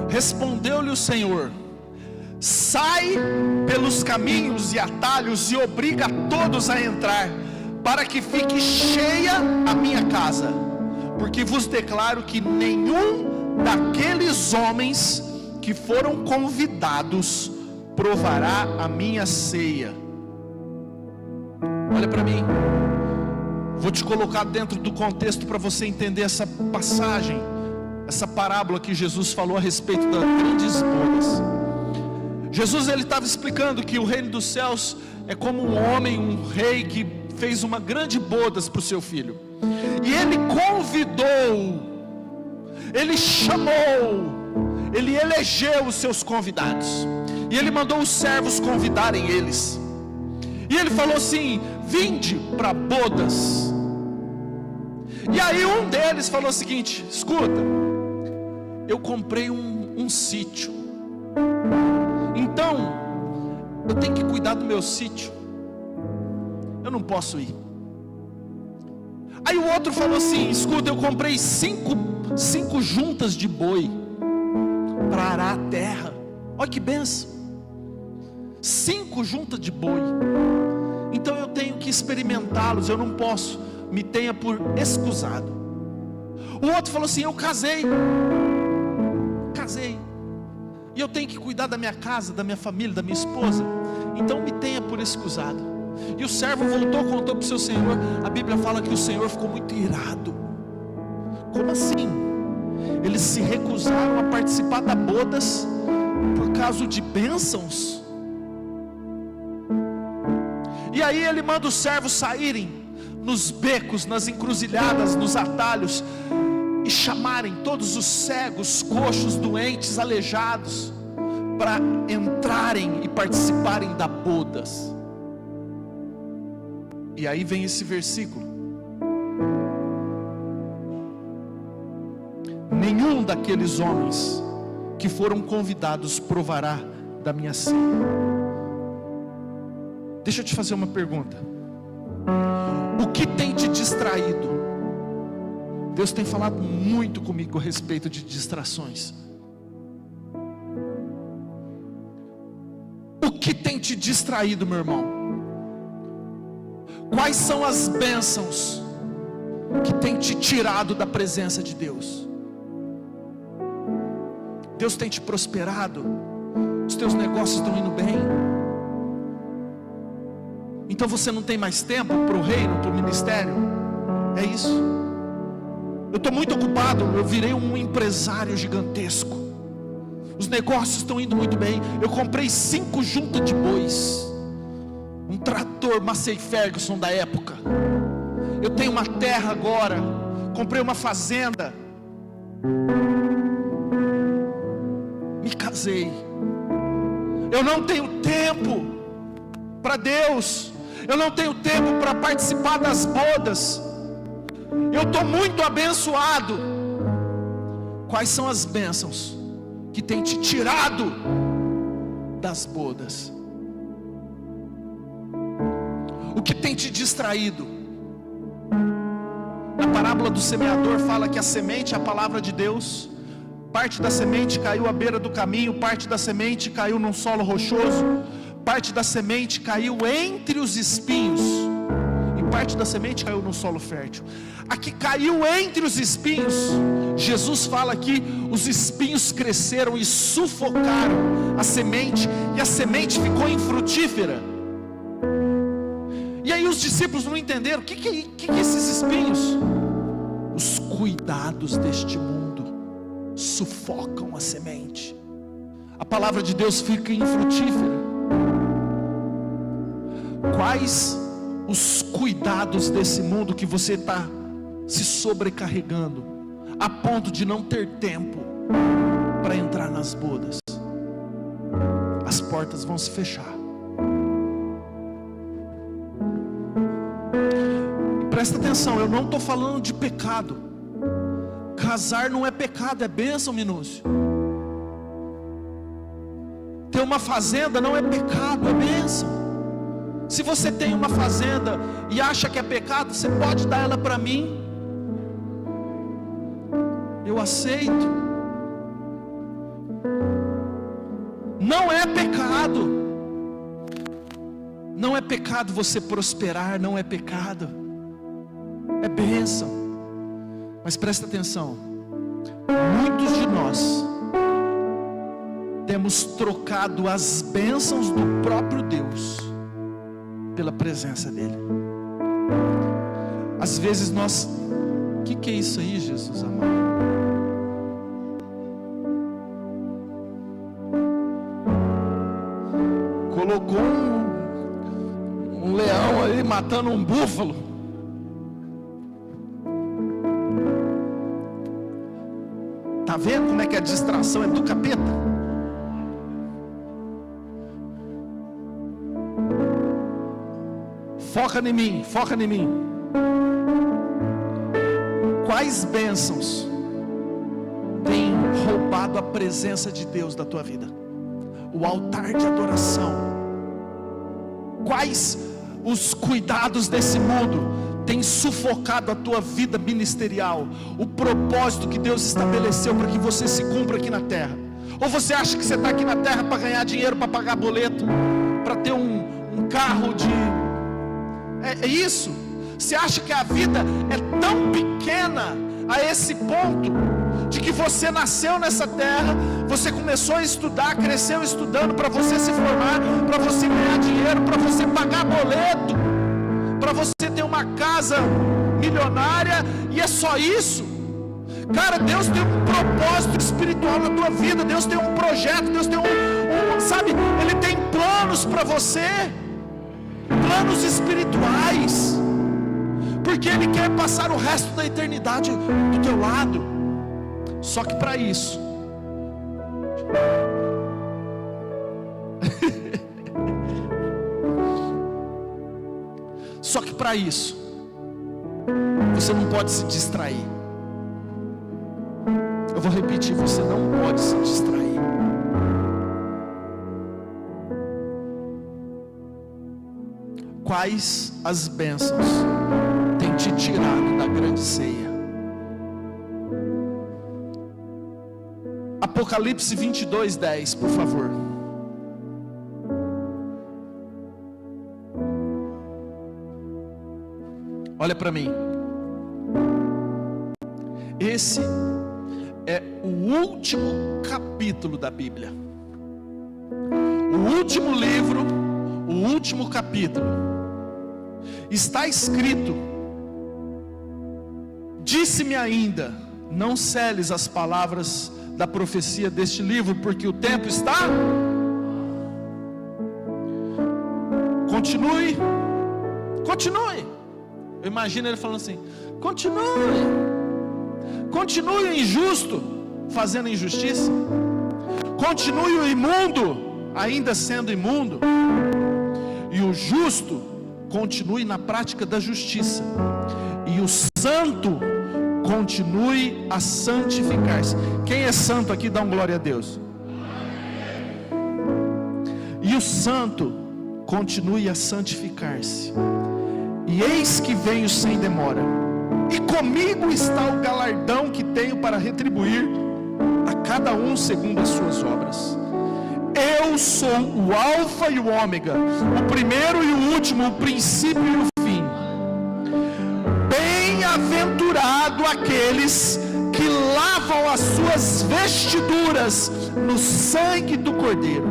Respondeu-lhe o Senhor: sai pelos caminhos e atalhos e obriga todos a entrar, para que fique cheia a minha casa. Porque vos declaro que nenhum daqueles homens que foram convidados provará a minha ceia. Olha para mim, vou te colocar dentro do contexto para você entender essa passagem, essa parábola que Jesus falou a respeito das grandes bodas. Jesus, ele estava explicando que o reino dos céus é como um homem, um rei que fez uma grande bodas para o seu filho, e ele convidou, ele chamou, ele elegeu os seus convidados, e ele mandou os servos convidarem eles, e ele falou assim: vinde para bodas. E aí um deles falou o seguinte: escuta, eu comprei um sítio, então eu tenho que cuidar do meu sítio, eu não posso ir. Aí o outro falou assim: escuta, eu comprei cinco juntas de boi para arar a terra. Olha que benção, 5 juntas de boi, então eu tenho que experimentá-los, eu não posso, me tenha por escusado. O outro falou assim: eu casei, e eu tenho que cuidar da minha casa, da minha família, da minha esposa, então me tenha por escusado. E o servo voltou, contou para o seu senhor. A Bíblia fala que o senhor ficou muito irado. Como assim? Eles se recusaram a participar das bodas por causa de bênçãos. E aí ele manda os servos saírem nos becos, nas encruzilhadas, nos atalhos, e chamarem todos os cegos, coxos, doentes, aleijados, para entrarem e participarem da bodas. E aí vem esse versículo: nenhum daqueles homens que foram convidados provará da minha ceia. Deixa eu te fazer uma pergunta: o que tem te distraído? Deus tem falado muito comigo a respeito de distrações. O que tem te distraído, meu irmão? Quais são as bênçãos que tem te tirado da presença de Deus? Deus tem te prosperado? Os teus negócios estão indo bem? Então você não tem mais tempo para o reino, para o ministério? É isso. Eu estou muito ocupado, eu virei um empresário gigantesco. Os negócios estão indo muito bem. Eu comprei 5 juntas de bois, um trator Massey Ferguson da época. Eu tenho uma terra agora, comprei uma fazenda, me casei. Eu não tenho tempo para Deus, eu não tenho tempo para participar das bodas. Eu estou muito abençoado. Quais são as bênçãos que tem te tirado das bodas? O que tem te distraído? Na parábola do semeador fala que a semente é a palavra de Deus. Parte da semente caiu à beira do caminho, parte da semente caiu num solo rochoso, parte da semente caiu entre os espinhos, e parte da semente caiu no solo fértil. A que caiu entre os espinhos, Jesus fala que os espinhos cresceram e sufocaram a semente, e a semente ficou infrutífera. E aí os discípulos não entenderam: o que é esses espinhos? Os cuidados deste mundo sufocam a semente, a palavra de Deus fica infrutífera. Quais os cuidados desse mundo que você está se sobrecarregando, a ponto de não ter tempo para entrar nas bodas? As portas vão se fechar. E presta atenção, eu não estou falando de pecado. Casar não é pecado, é bênção, Minúcio. Ter uma fazenda não é pecado, é bênção. Se você tem uma fazenda e acha que é pecado, você pode dar ela para mim, eu aceito. Não é pecado. Não é pecado você prosperar, não é pecado, é bênção. Mas presta atenção, muitos de nós temos trocado as bênçãos do próprio Deus pela presença dele. Às vezes nós, o que é isso aí, Jesus amado? Colocou um leão aí matando um búfalo. Tá vendo como é que a distração é do capeta? Foca em mim, foca em mim. Quais bênçãos têm roubado a presença de Deus da tua vida? O altar de adoração. Quais os cuidados desse mundo têm sufocado a tua vida ministerial? O propósito que Deus estabeleceu para que você se cumpra aqui na terra? Ou você acha que você está aqui na terra para ganhar dinheiro, para pagar boleto, para ter um carro de... É isso? Você acha que a vida é tão pequena a esse ponto, de que você nasceu nessa terra, você começou a estudar, cresceu estudando para você se formar, para você ganhar dinheiro, para você pagar boleto, para você ter uma casa milionária, e é só isso? Cara, Deus tem um propósito espiritual na tua vida. Deus tem um projeto, Deus tem sabe, Ele tem planos para você, planos espirituais, porque Ele quer passar o resto da eternidade do teu lado. Só que para isso, você não pode se distrair. Eu vou repetir, você não pode se distrair. Quais as bênçãos têm te tirado da grande ceia? Apocalipse 22:10, por favor. Olha para mim. Esse é o último capítulo da Bíblia. O último livro, o último capítulo. Está escrito: disse-me ainda, não seles as palavras da profecia deste livro, porque o tempo está. Continue. Eu imagino ele falando assim: continue o injusto fazendo injustiça, continue o imundo ainda sendo imundo, e o justo continue na prática da justiça, e o santo continue a santificar-se. Quem é santo aqui, dá um glória a Deus. E o santo continue a santificar-se. E eis que venho sem demora, e comigo está o galardão que tenho para retribuir a cada um segundo as suas obras. Eu sou o Alfa e o Ômega, o primeiro e o último, o princípio e o fim. Bem-aventurado aqueles que lavam as suas vestiduras no sangue do Cordeiro,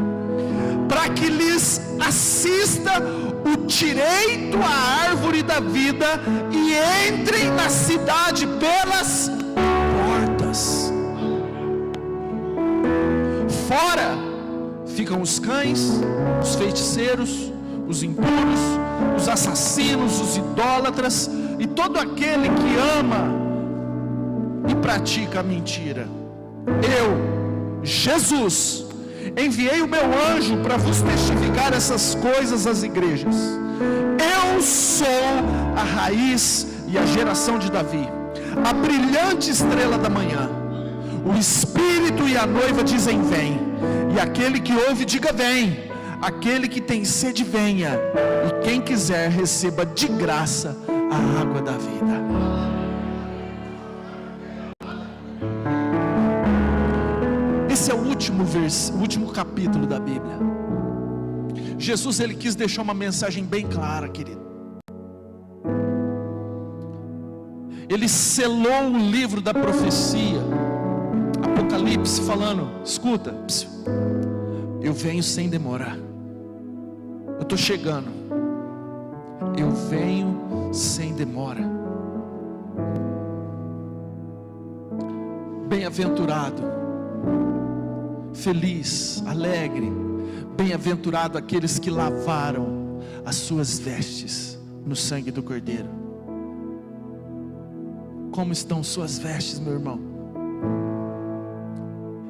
para que lhes assista o direito à árvore da vida e entrem na cidade pelas portas. Fora ficam os cães, os feiticeiros, os impuros, os assassinos, os idólatras e todo aquele que ama e pratica a mentira. Eu, Jesus, enviei o meu anjo para vos testificar essas coisas às igrejas. Eu sou a raiz e a geração de Davi, a brilhante estrela da manhã. O Espírito e a noiva dizem: vem. E aquele que ouve, diga: vem. Aquele que tem sede, venha. E quem quiser, receba de graça a água da vida. Esse é o último capítulo da Bíblia. Jesus, ele quis deixar uma mensagem bem clara, querido. Ele selou o livro da profecia, Apocalipse, falando: escuta, eu venho sem demorar. Eu estou chegando. Eu venho sem demora. Bem-aventurado, feliz, alegre, bem-aventurado aqueles que lavaram as suas vestes no sangue do Cordeiro. Como estão suas vestes, meu irmão?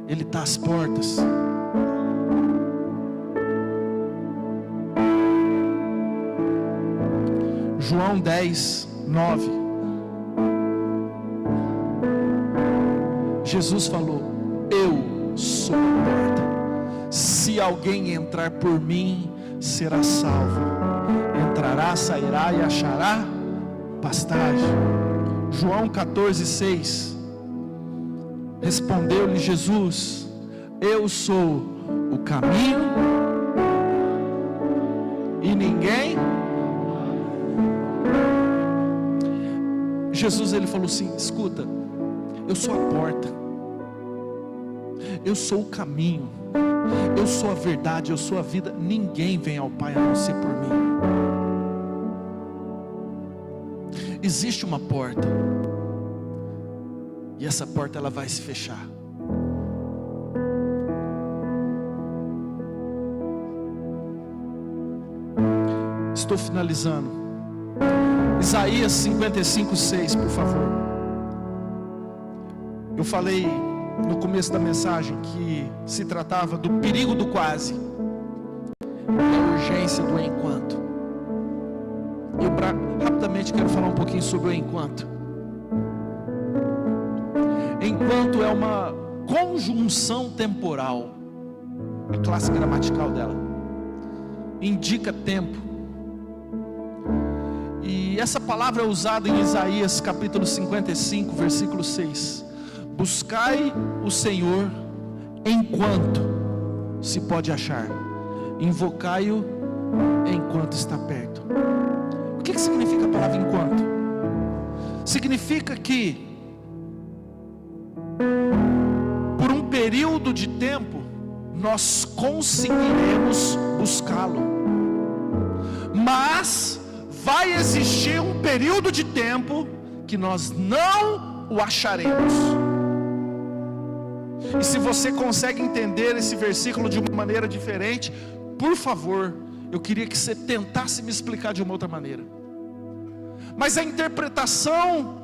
Ele está às portas. João 10:9. Jesus falou: eu sou a porta. Se alguém entrar por mim, será salvo. Entrará, sairá e achará pastagem. João 14:6. Respondeu-lhe Jesus: eu sou o caminho, e ninguém. Jesus, ele falou assim: escuta, eu sou a porta, eu sou o caminho, eu sou a verdade, eu sou a vida. Ninguém vem ao Pai a não ser por mim. Existe uma porta, e essa porta ela vai se fechar. estou finalizando. Isaías 55:6, por favor. Eu falei no começo da mensagem que se tratava do perigo do quase, da urgência do enquanto. Eu rapidamente quero falar um pouquinho sobre o enquanto. Enquanto é uma conjunção temporal, a classe gramatical dela indica tempo. E essa palavra é usada em Isaías capítulo 55, versículo 6. Buscai o Senhor enquanto se pode achar, invocai-o enquanto está perto. O que significa a palavra enquanto? Significa que por um período de tempo nós conseguiremos buscá-lo, mas vai existir um período de tempo que nós não o acharemos. E se você consegue entender esse versículo de uma maneira diferente, por favor, eu queria que você tentasse me explicar de uma outra maneira. Mas a interpretação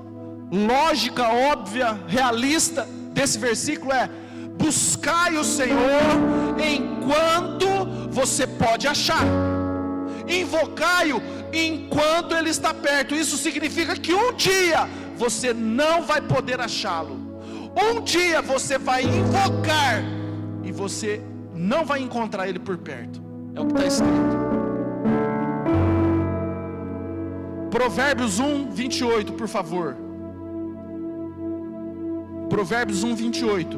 lógica, óbvia, realista desse versículo é: buscai o Senhor enquanto você pode achar, invocai-o enquanto Ele está perto. Isso significa que um dia você não vai poder achá-lo, um dia você vai invocar e você não vai encontrar Ele por perto. É o que está escrito. Provérbios 1:28, por favor. Provérbios 1:28.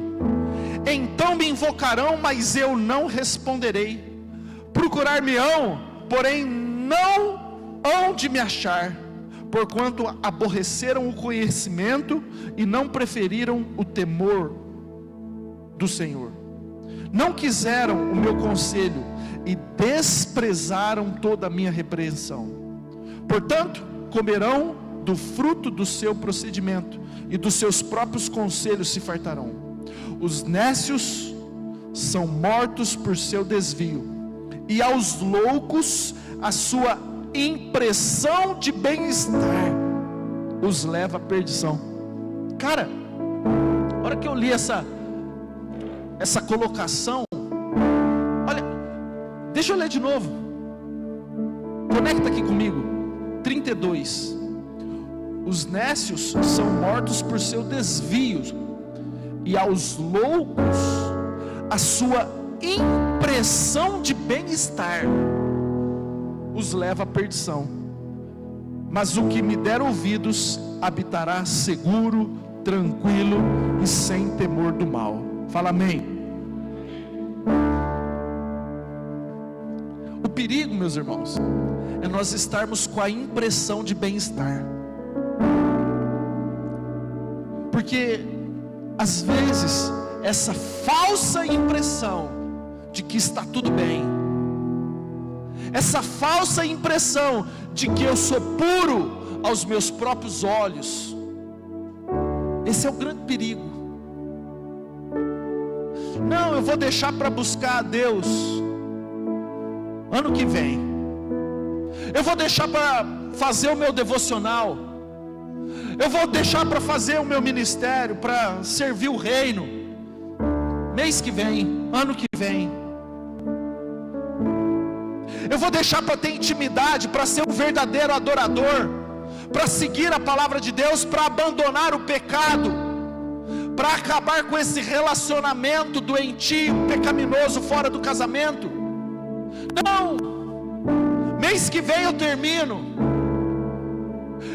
Então me invocarão, mas eu não responderei. Procurar-me-ão, porém não hão de me achar, porquanto aborreceram o conhecimento e não preferiram o temor do Senhor. Não quiseram o meu conselho e desprezaram toda a minha repreensão. Portanto, comerão do fruto do seu procedimento e dos seus próprios conselhos se fartarão. Os nécios são mortos por seu desvio, e aos loucos a sua impressão de bem-estar os leva à perdição. Cara, a hora que eu li essa colocação, olha, deixa eu ler de novo, conecta aqui comigo. 32. Os nécios são mortos por seu desvio, e aos loucos a sua impressão de bem-estar os leva à perdição. Mas o que me der ouvidos habitará seguro, tranquilo e sem temor do mal. Fala amém. O perigo, meus irmãos, é nós estarmos com a impressão de bem-estar. Porque às vezes essa falsa impressão de que está tudo bem, essa falsa impressão de que eu sou puro aos meus próprios olhos, esse é o grande perigo. Não, eu vou deixar para buscar a Deus ano que vem, eu vou deixar para fazer o meu devocional, eu vou deixar para fazer o meu ministério, para servir o reino, mês que vem, ano que vem. Eu vou deixar para ter intimidade, para ser um verdadeiro adorador, para seguir a palavra de Deus, para abandonar o pecado, para acabar com esse relacionamento doentio, pecaminoso fora do casamento. Não, mês que vem eu termino.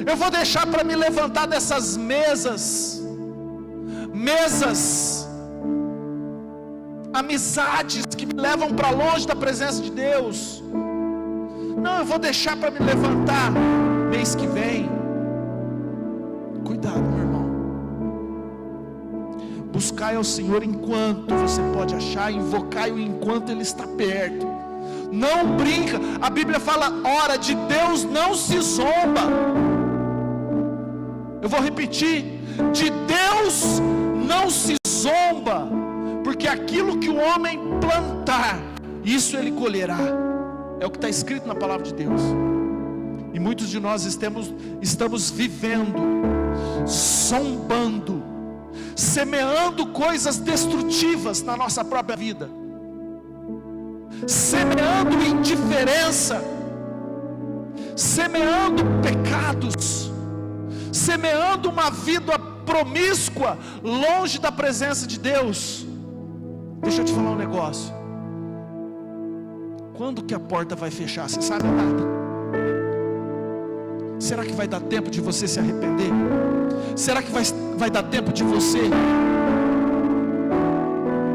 Eu vou deixar para me levantar dessas mesas, amizades que me levam para longe da presença de Deus. Não, eu vou deixar para me levantar mês que vem. Cuidado, meu irmão. Buscai ao Senhor enquanto você pode achar, invocai-o enquanto Ele está perto. Não brinca, a Bíblia fala, ora, de Deus não se zomba. Eu vou repetir, de Deus não se zomba, porque aquilo que o homem plantar, isso ele colherá. É o que está escrito na palavra de Deus. E muitos de nós estamos vivendo, zombando, semeando coisas destrutivas na nossa própria vida, semeando indiferença, semeando pecados, semeando uma vida promíscua, longe da presença de Deus. Deixa eu te falar um negócio. Quando que a porta vai fechar? Você sabe a data? Será que vai dar tempo de você se arrepender? Será que vai dar tempo de você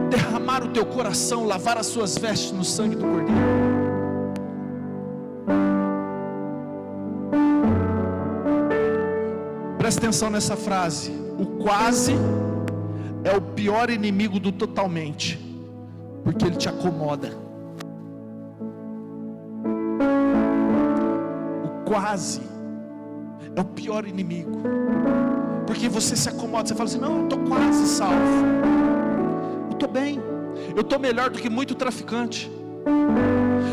derramar o teu coração, lavar as suas vestes no sangue do Cordeiro? Presta atenção nessa frase. O quase é o pior inimigo do totalmente, porque ele te acomoda. O quase é o pior inimigo, porque você se acomoda. Você fala assim: não, eu estou quase salvo, eu estou bem, eu estou melhor do que muito traficante,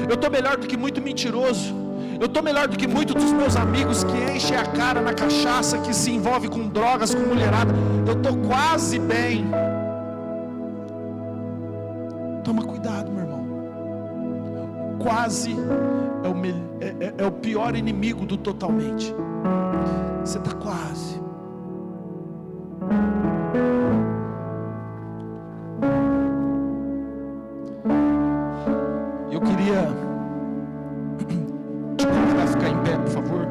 eu estou melhor do que muito mentiroso, eu estou melhor do que muitos dos meus amigos que enchem a cara na cachaça, que se envolve com drogas, com mulherada. Eu estou quase bem. Toma cuidado, meu irmão. Quase é o pior inimigo do totalmente. Você está quase. Eu queria te convidar a ficar em pé, por favor.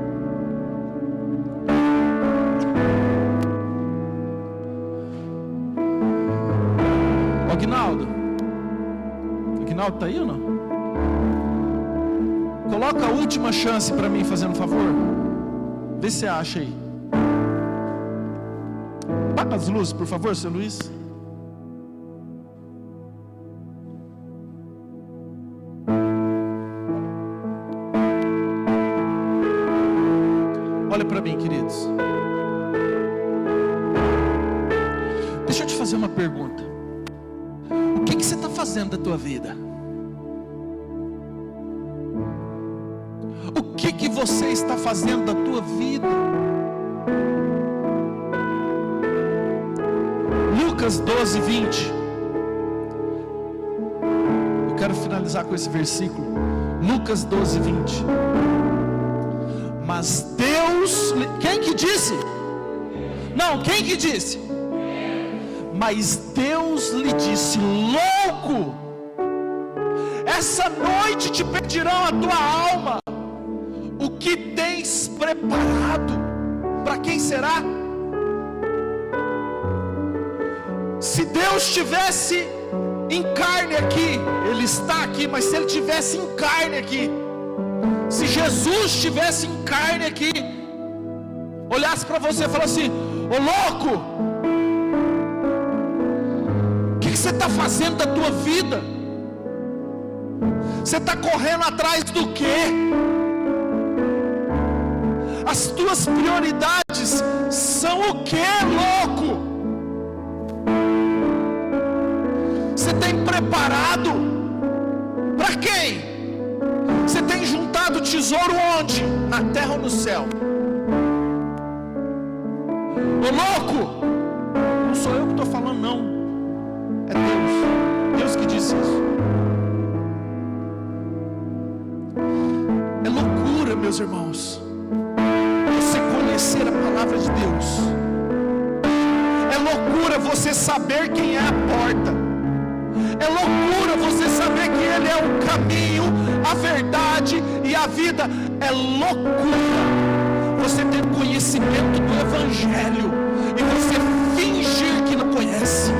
Aguinaldo está aí ou não? Coloca a última chance para mim, fazendo um favor. Vê se você acha aí. Apaga as luzes, por favor, seu Luiz. Olha para mim, queridos. Deixa eu te fazer uma pergunta. O que você está fazendo da tua vida? O que você está fazendo da tua vida? Lucas 12, 20. Eu quero finalizar com esse versículo. Lucas 12, 20. Mas Deus... Quem que disse? Não, quem que disse? Mas Deus lhe disse: louco, essa noite te pedirão a tua alma. O que tens preparado? Para quem será? Se Deus estivesse em carne aqui, Ele está aqui, mas se Ele estivesse em carne aqui, se Jesus estivesse em carne aqui, olhasse para você e falasse assim: ô louco, o que você está fazendo da tua vida? Você está correndo atrás do quê? As tuas prioridades são o quê, louco? Você tem preparado para quem? Você tem juntado tesouro onde? Na terra ou no céu? Ô louco, não sou eu que estou falando, não. É Deus. Deus que disse isso. É loucura, meus irmãos, você conhecer a palavra de Deus. É loucura você saber quem é a porta. É loucura você saber que Ele é o caminho, a verdade e a vida. É loucura você ter conhecimento do Evangelho e você fingir que não conhece,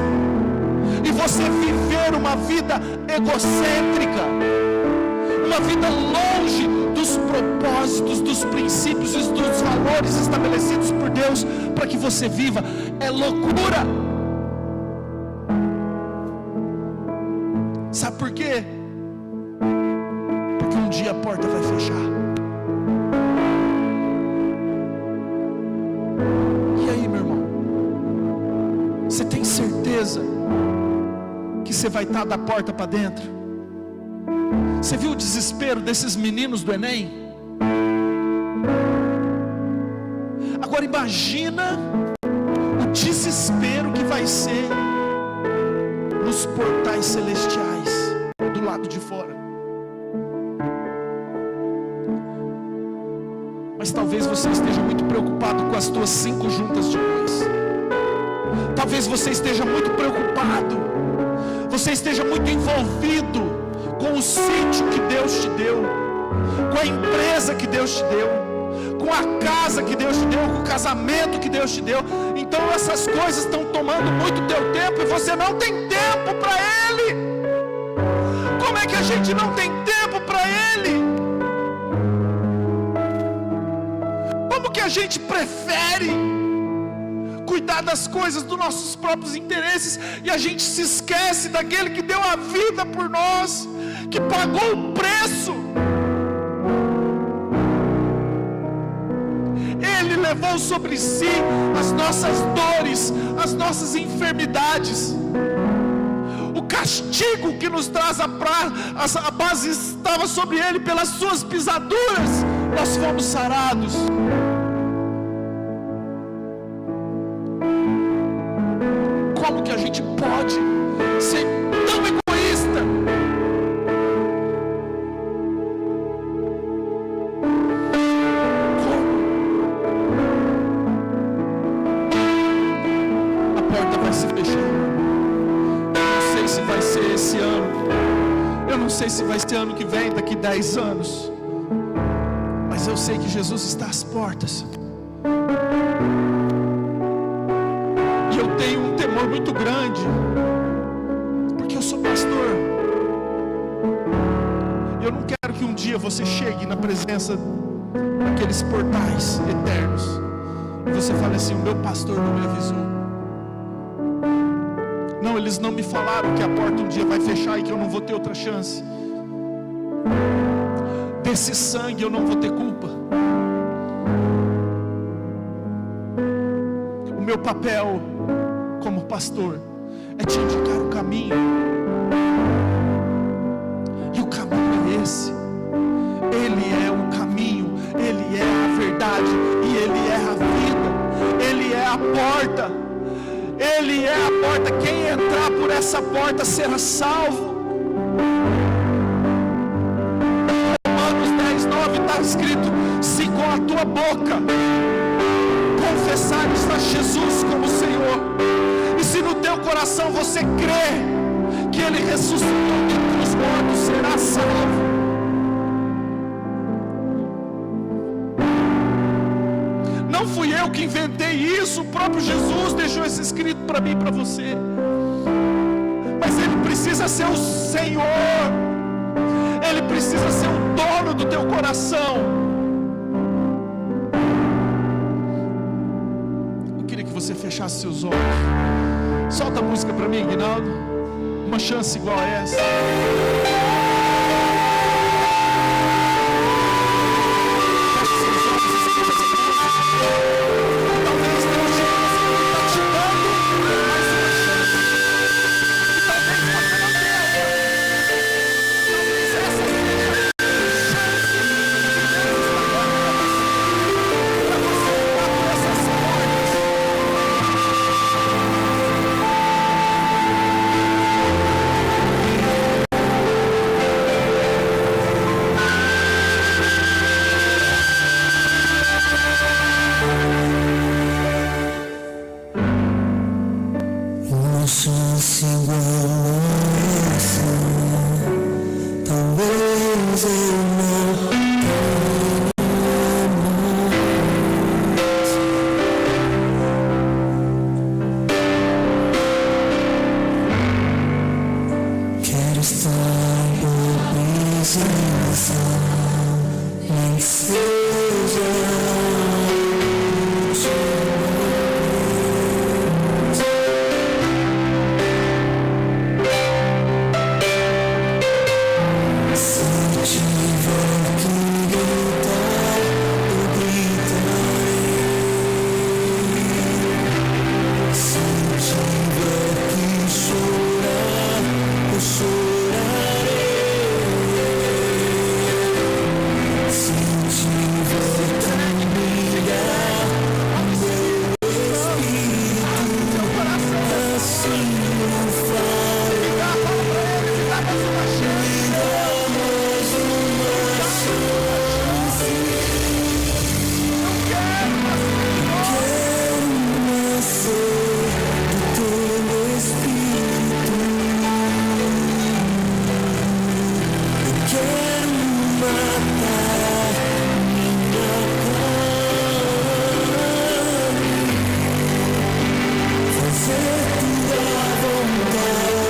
e você viver uma vida egocêntrica, uma vida longe dos propósitos, dos princípios e dos valores estabelecidos por Deus para que você viva. É loucura. Sabe por quê? Porque um dia a porta vai fechar. E aí, meu irmão, você tem certeza que você vai estar da porta para dentro? Você viu o desespero desses meninos do Enem? Agora imagina o desespero que vai ser nos portais celestiais do lado de fora. Mas talvez você esteja muito preocupado com as tuas 5 juntas de bois. Talvez você esteja muito preocupado, você esteja muito envolvido com o sítio que Deus te deu, com a empresa que Deus te deu, com a casa que Deus te deu, com o casamento que Deus te deu. Então essas coisas estão tomando muito teu tempo e você não tem tempo para Ele. Como é que a gente não tem tempo para Ele? Como que a gente prefere cuidar das coisas dos nossos próprios interesses e a gente se esquece daquele que deu a vida por nós, que pagou o preço? Ele levou sobre si as nossas dores, as nossas enfermidades. O castigo que nos traz a base estava sobre Ele, pelas suas pisaduras nós fomos sarados. Como que a gente pode ser tão egoísta? Como? A porta vai se fechar. Eu não sei se vai ser esse ano. Eu não sei se vai ser ano que vem, daqui 10 anos. Mas eu sei que Jesus está às portas. E eu tenho um temor muito grande, porque eu sou pastor. Eu não quero que um dia você chegue na presença daqueles portais eternos e você fale assim: o meu pastor não me avisou. Não, eles não me falaram que a porta um dia vai fechar e que eu não vou ter outra chance. Desse sangue eu não vou ter culpa. O meu papel como pastor é te indicar o caminho. E o caminho é esse. Ele é o caminho, Ele é a verdade e Ele é a vida. Ele é a porta. Ele é a porta. Quem entrar por essa porta será salvo. Romanos 10:9 está escrito: se com a tua boca confessares a Jesus como Senhor, e se no teu coração você crê que Ele ressuscitou dentre os mortos, será salvo. Não fui eu que inventei isso, o próprio Jesus deixou isso escrito para mim e para você. Mas Ele precisa ser o Senhor, Ele precisa ser o dono do teu coração. Eu queria que você fechasse seus olhos. Solta a música para mim, Guinaldo. Uma chance igual a essa. Chorarei. Fazer tua vontade.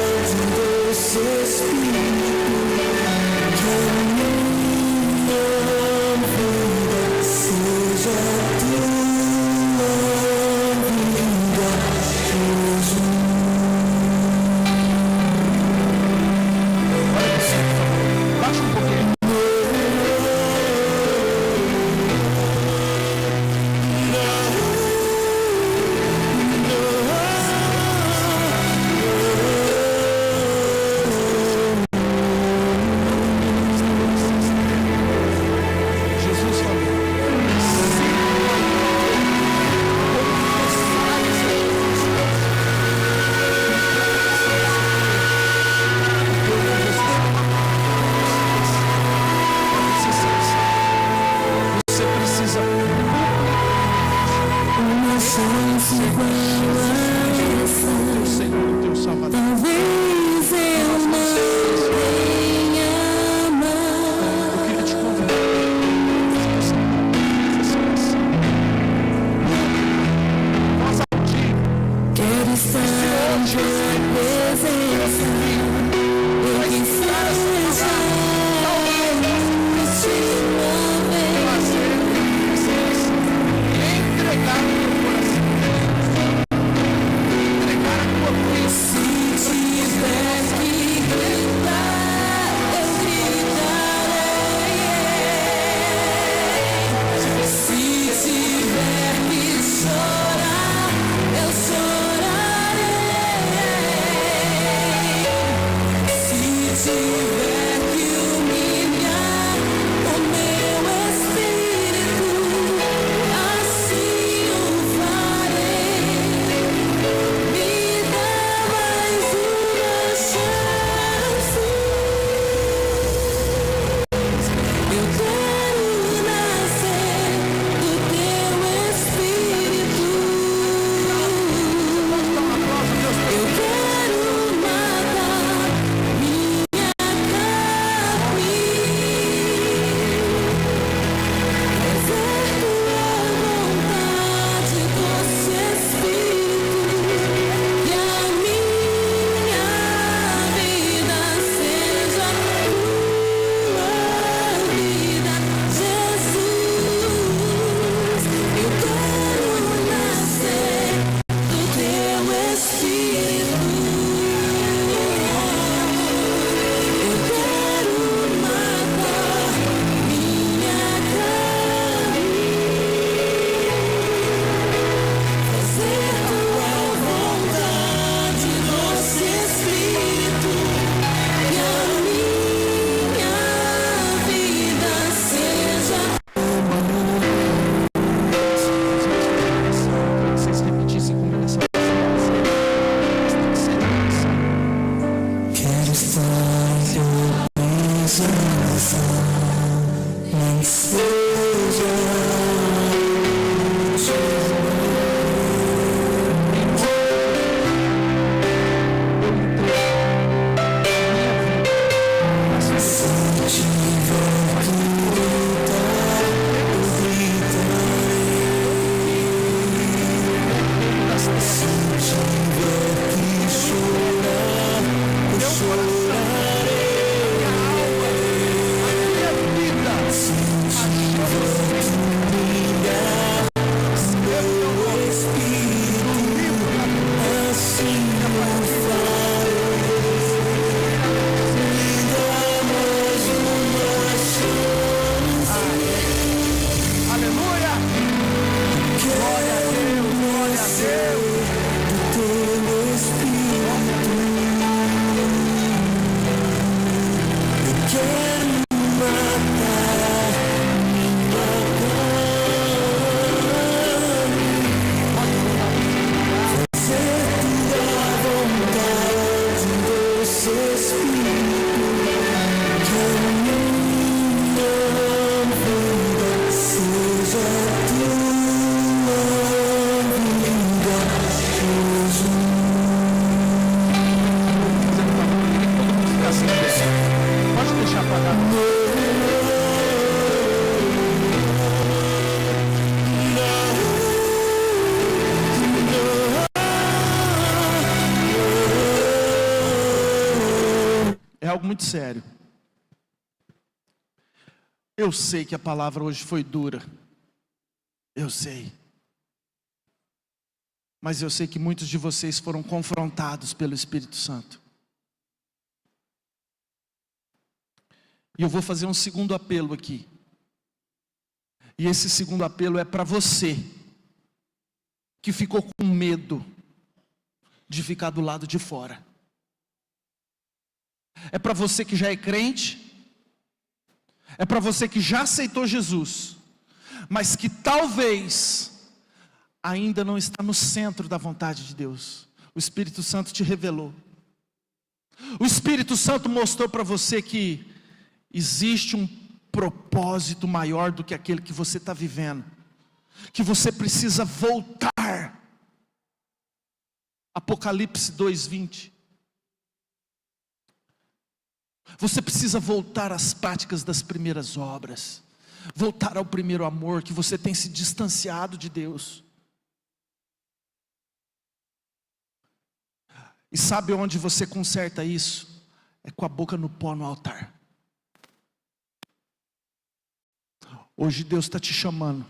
Pode deixar apagado. É algo muito sério. Eu sei que a palavra hoje foi dura. Eu sei. Mas eu sei que muitos de vocês foram confrontados pelo Espírito Santo. E eu vou fazer um segundo apelo aqui. E esse segundo apelo é para você que ficou com medo de ficar do lado de fora. É para você que já é crente. É para você que já aceitou Jesus, mas que talvez ainda não está no centro da vontade de Deus. O Espírito Santo te revelou. O Espírito Santo mostrou para você que existe um propósito maior do que aquele que você está vivendo. Que você precisa voltar. Apocalipse 2:20. Você precisa voltar às práticas das primeiras obras. Voltar ao primeiro amor, que você tem se distanciado de Deus. E sabe onde você conserta isso? É com a boca no pó no altar. Hoje Deus está te chamando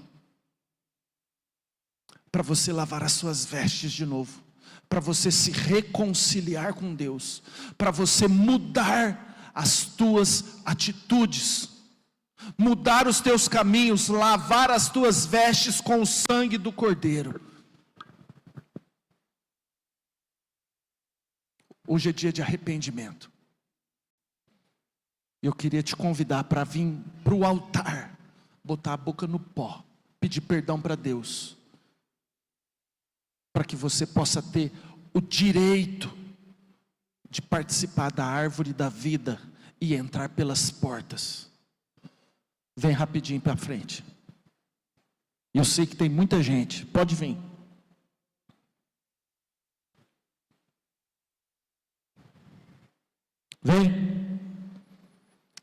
para você lavar as suas vestes de novo, para você se reconciliar com Deus, para você mudar as tuas atitudes, mudar os teus caminhos, lavar as tuas vestes com o sangue do Cordeiro. Hoje é dia de arrependimento. Eu queria te convidar para vir para o altar, botar a boca no pó, pedir perdão para Deus, para que você possa ter o direito de participar da árvore da vida e entrar pelas portas. Vem rapidinho para frente. Eu sei que tem muita gente, pode vir.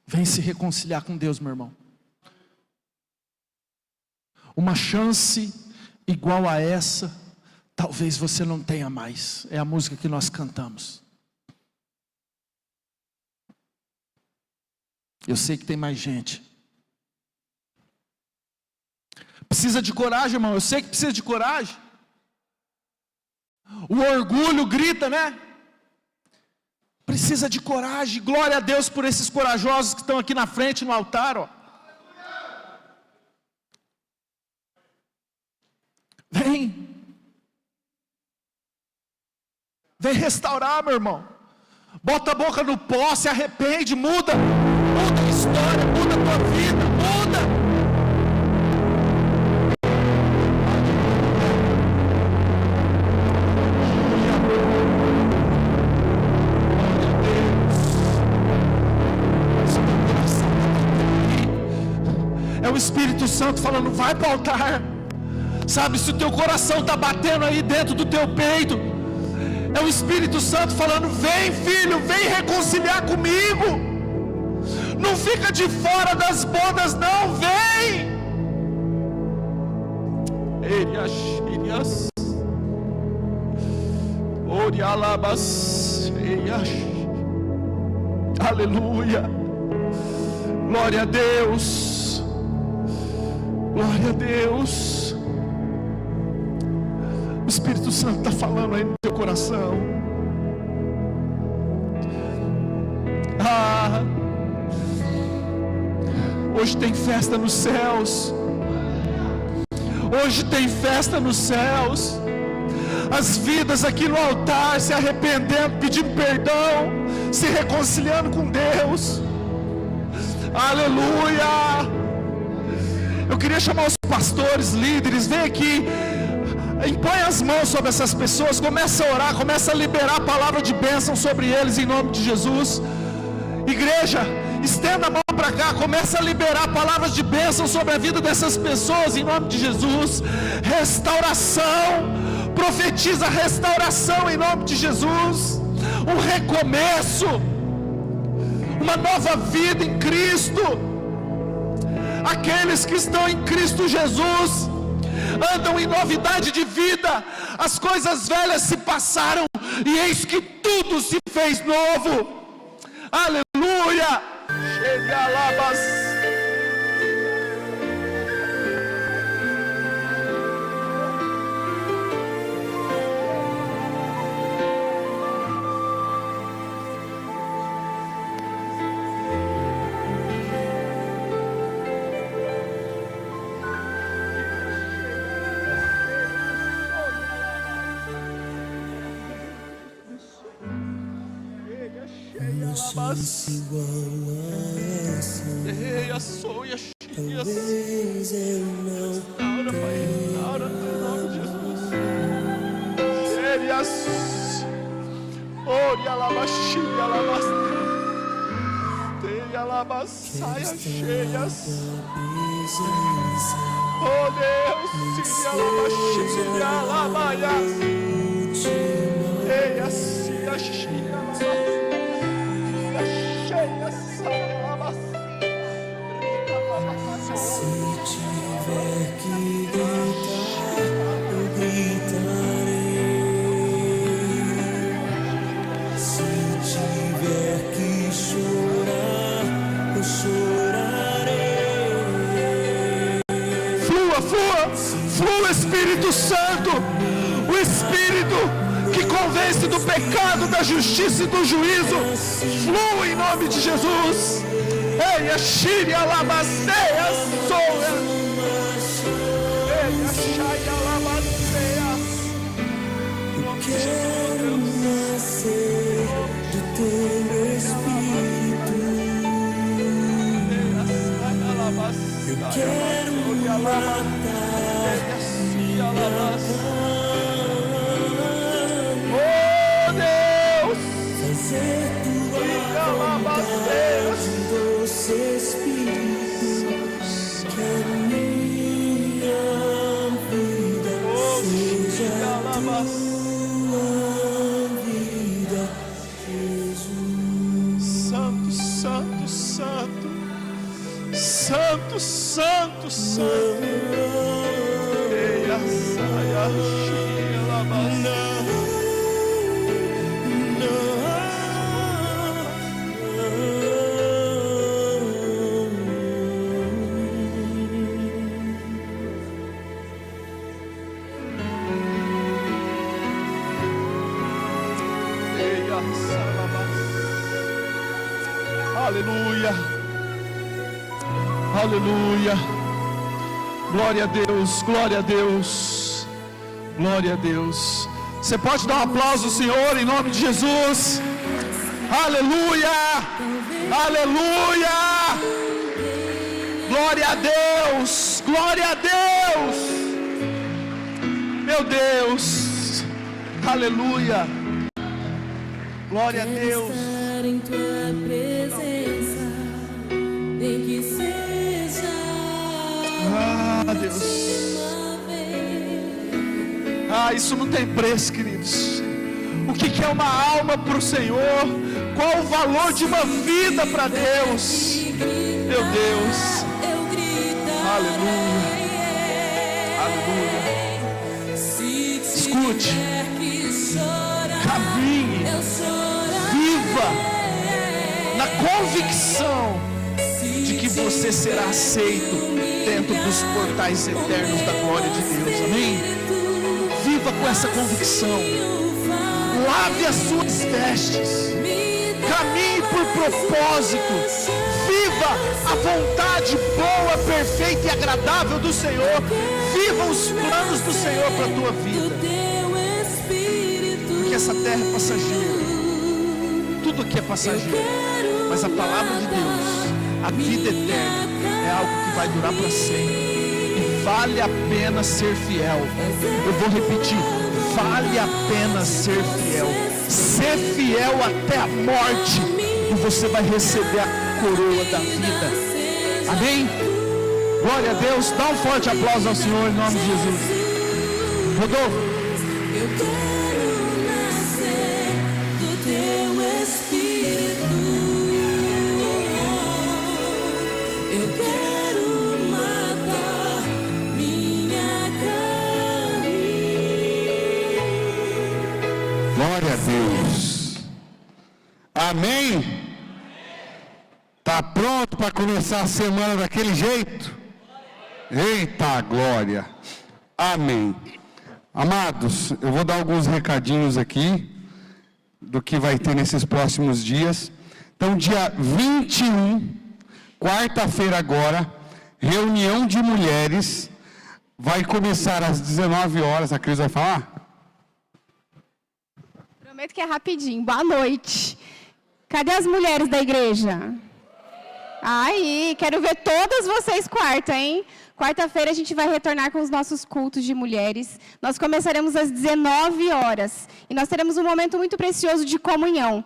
Vem se reconciliar com Deus, meu irmão. Uma chance igual a essa, talvez você não tenha mais. É a música que nós cantamos. Eu sei que tem mais gente. Precisa de coragem, irmão. Eu sei que precisa de coragem. O orgulho grita, né? Precisa de coragem. Glória a Deus por esses corajosos que estão aqui na frente no altar, ó. Vem restaurar, meu irmão. Bota a boca no pó, se arrepende, muda a história, muda a tua vida, muda. É o Espírito Santo falando, vai para o altar. Sabe, se o teu coração está batendo aí dentro do teu peito, é o Espírito Santo falando, vem filho, vem reconciliar comigo. Não fica de fora das bodas não, vem. Aleluia. Glória a Deus. Glória a Deus. O Espírito Santo está falando aí no teu coração. Hoje tem festa nos céus. Hoje tem festa nos céus. As vidas aqui no altar se arrependendo, pedindo perdão, se reconciliando com Deus. Aleluia. Eu queria chamar os pastores, líderes, vem aqui. Impõe as mãos sobre essas pessoas, começa a orar, começa a liberar a palavra de bênção sobre eles em nome de Jesus. Igreja, estenda a mão para cá, começa a liberar palavras de bênção sobre a vida dessas pessoas em nome de Jesus. Restauração, profetiza restauração em nome de Jesus. Um recomeço, uma nova vida em Cristo. Aqueles que estão em Cristo Jesus andam em novidade de vida. As coisas velhas se passaram e eis que tudo se fez novo. Aleluia. Chega lá, talvez eu não restaura, em nome de Jesus. Oria labachia labastia. Teia labassaia cheias. Oh Deus, sia labachia labaias. Teia sia chia labastia. Se tiver que gritar, eu gritarei. Se tiver que chorar, eu chorarei. Flua Espírito Santo, o Espírito que convence do pecado, da justiça e do juízo. Flua em nome de Jesus. Ei, a Xíria Labasteia, Soa. Ei, a Xaia Labasteia. Eu quero nascer do teu Espírito. Eu quero matar minha Oh Deus, fazer tua vontade, doce Espírito, que a minha vida seja a tua vida, Jesus. Santo, Santo, Santo, Santo, Santo, Santo. Ei, a saia, Xíria Labasteia. Aleluia, aleluia, glória a Deus, glória a Deus, glória a Deus. Você pode dar um aplauso ao Senhor em nome de Jesus. Aleluia, aleluia, glória a Deus, glória a Deus, meu Deus, aleluia, glória a Deus. Em tua presença, nem que seja Deus. uma vez. Isso não tem preço, queridos. O que é uma alma para o Senhor? Qual o valor de uma vida para Deus? Meu Deus. Eu gritarei. Aleluia, aleluia. Escute, caminhe, viva na convicção de que você será aceito dentro dos portais eternos da glória de Deus, amém? Viva com essa convicção, lave as suas vestes, caminhe por propósito, viva a vontade boa, perfeita e agradável do Senhor, viva os planos do Senhor para a tua vida, porque essa terra é passageira, tudo aqui é passageiro, mas a palavra de Deus, a vida eterna, é algo que vai durar para sempre. E vale a pena ser fiel. Eu vou repetir, vale a pena ser fiel. Ser fiel até a morte, e você vai receber a coroa da vida. Amém? Glória a Deus. Dá um forte aplauso ao Senhor em nome de Jesus. Rodolfo. Eu quero nascer do teu Espírito. Eu quero matar minha carne. Glória a Deus. Amém? Está pronto para começar a semana daquele jeito? Eita glória. Amém. Amados, eu vou dar alguns recadinhos aqui do que vai ter nesses próximos dias. Então, dia 21, quarta-feira agora, reunião de mulheres, vai começar às 19 horas. A Cris vai falar? Prometo que é rapidinho. Boa noite. Cadê as mulheres da igreja? Aí, quero ver todas vocês quarta, hein? Quarta-feira a gente vai retornar com os nossos cultos de mulheres. Nós começaremos às 19 horas. E nós teremos um momento muito precioso de comunhão.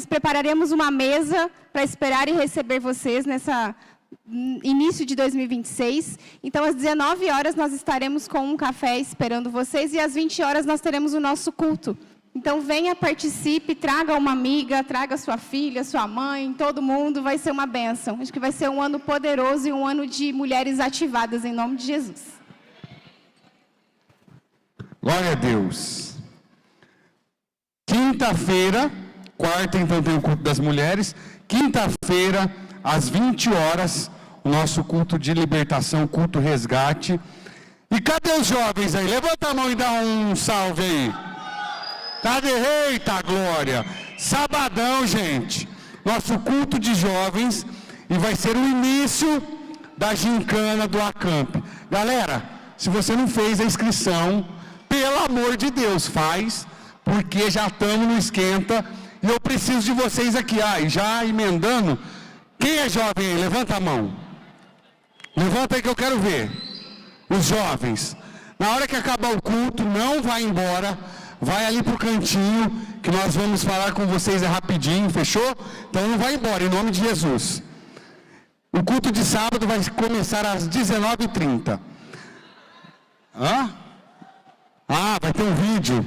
Prepararemos uma mesa para esperar e receber vocês nessa início de 2026. Então, às 19 horas nós estaremos com um café esperando vocês. E às 20 horas nós teremos o nosso culto. Então, venha, participe, traga uma amiga, traga sua filha, sua mãe, todo mundo, vai ser uma bênção. Acho que vai ser um ano poderoso e um ano de mulheres ativadas, em nome de Jesus. Glória a Deus. Quinta-feira, quarta então tem o culto das mulheres. Quinta-feira, às 20 horas, o nosso culto de libertação, culto resgate. E cadê os jovens aí? Levanta a mão e dá um salve aí. Cadê? Eita glória! Sabadão, gente, nosso culto de jovens, e vai ser o início da gincana do Acamp. Galera, se você não fez a inscrição, pelo amor de Deus, faz, porque já estamos no esquenta, e eu preciso de vocês aqui. E já emendando, quem é jovem aí? Levanta a mão. Levanta aí que eu quero ver. Os jovens, na hora que acabar o culto, não vai embora. Vai ali para o cantinho, que nós vamos falar com vocês rapidinho, fechou? Então não vai embora, em nome de Jesus. O culto de sábado vai começar às 19h30. Vai ter um vídeo.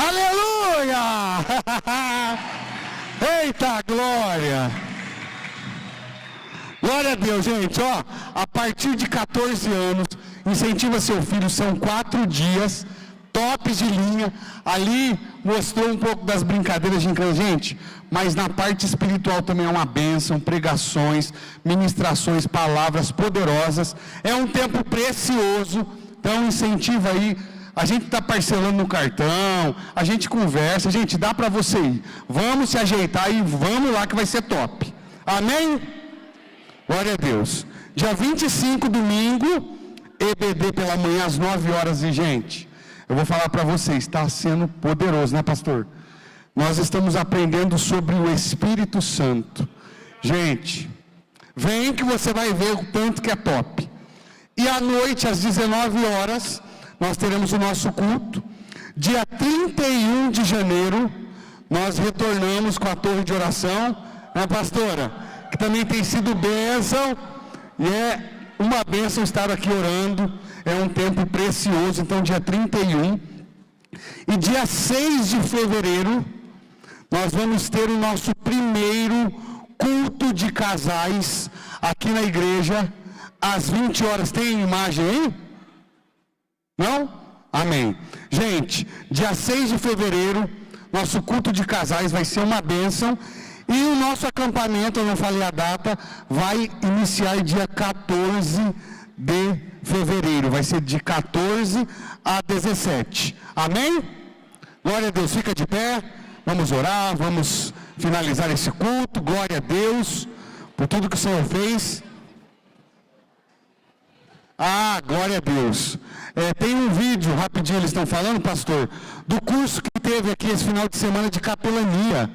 Aleluia! Eita glória! Glória a Deus, gente, ó, a partir de 14 anos, incentiva seu filho, são 4 dias, tops de linha, ali mostrou um pouco das brincadeiras de criança, gente, mas na parte espiritual também é uma bênção, pregações, ministrações, palavras poderosas, é um tempo precioso, então incentiva aí, a gente está parcelando no cartão, a gente conversa, gente, dá para você ir, vamos se ajeitar e vamos lá que vai ser top, amém? Glória a Deus. Dia 25, domingo, EBD pela manhã às 9 horas, e gente, eu vou falar para vocês, está sendo poderoso, né, pastor? Nós estamos aprendendo sobre o Espírito Santo. Gente, vem que você vai ver o tanto que é top. E à noite, às 19 horas, nós teremos o nosso culto. Dia 31 de janeiro, nós retornamos com a torre de oração, né, pastora? Que também tem sido bênção, e é uma bênção estar aqui orando, é um tempo precioso. Então dia 31, e dia 6 de fevereiro, nós vamos ter o nosso primeiro culto de casais, aqui na igreja, às 20 horas, tem imagem aí? Não? Amém. Gente, dia 6 de fevereiro, nosso culto de casais vai ser uma bênção. E o nosso acampamento, eu não falei a data, vai iniciar dia 14 de fevereiro. Vai ser de 14 a 17. Amém? Glória a Deus. Fica de pé. Vamos orar, vamos finalizar esse culto. Glória a Deus por tudo que o Senhor fez. Ah, glória a Deus. Tem um vídeo, rapidinho, eles estão falando, pastor, do curso que teve aqui esse final de semana de capelania.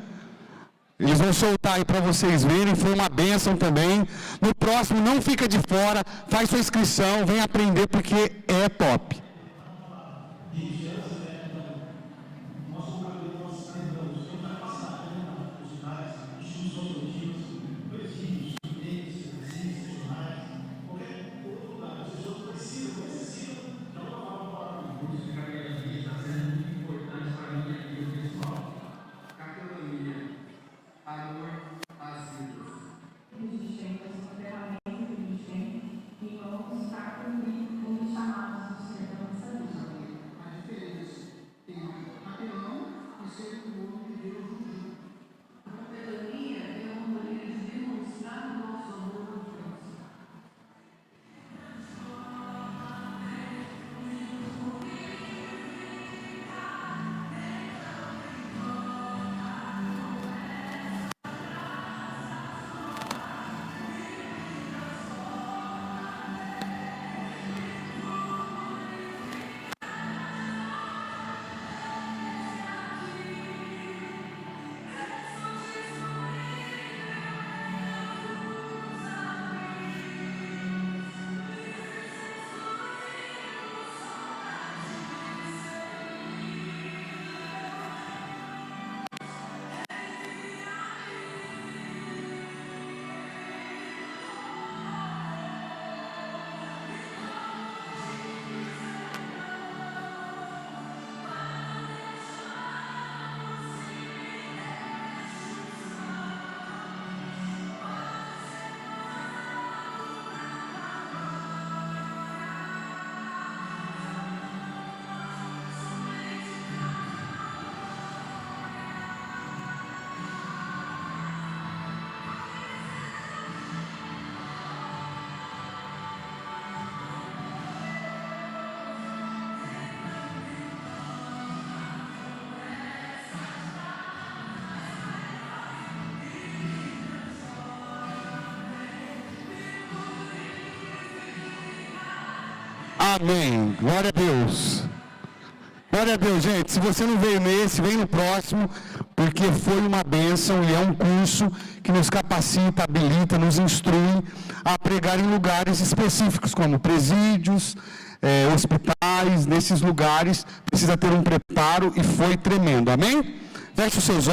Eles vão soltar aí para vocês verem, foi uma bênção também. No próximo, não fica de fora, faz sua inscrição, vem aprender porque é top. Amém. Glória a Deus. Glória a Deus, gente. Se você não veio nesse, vem no próximo, porque foi uma bênção e é um curso que nos capacita, habilita, nos instrui a pregar em lugares específicos, como presídios, hospitais. Nesses lugares precisa ter um preparo e foi tremendo. Amém? Feche os seus olhos.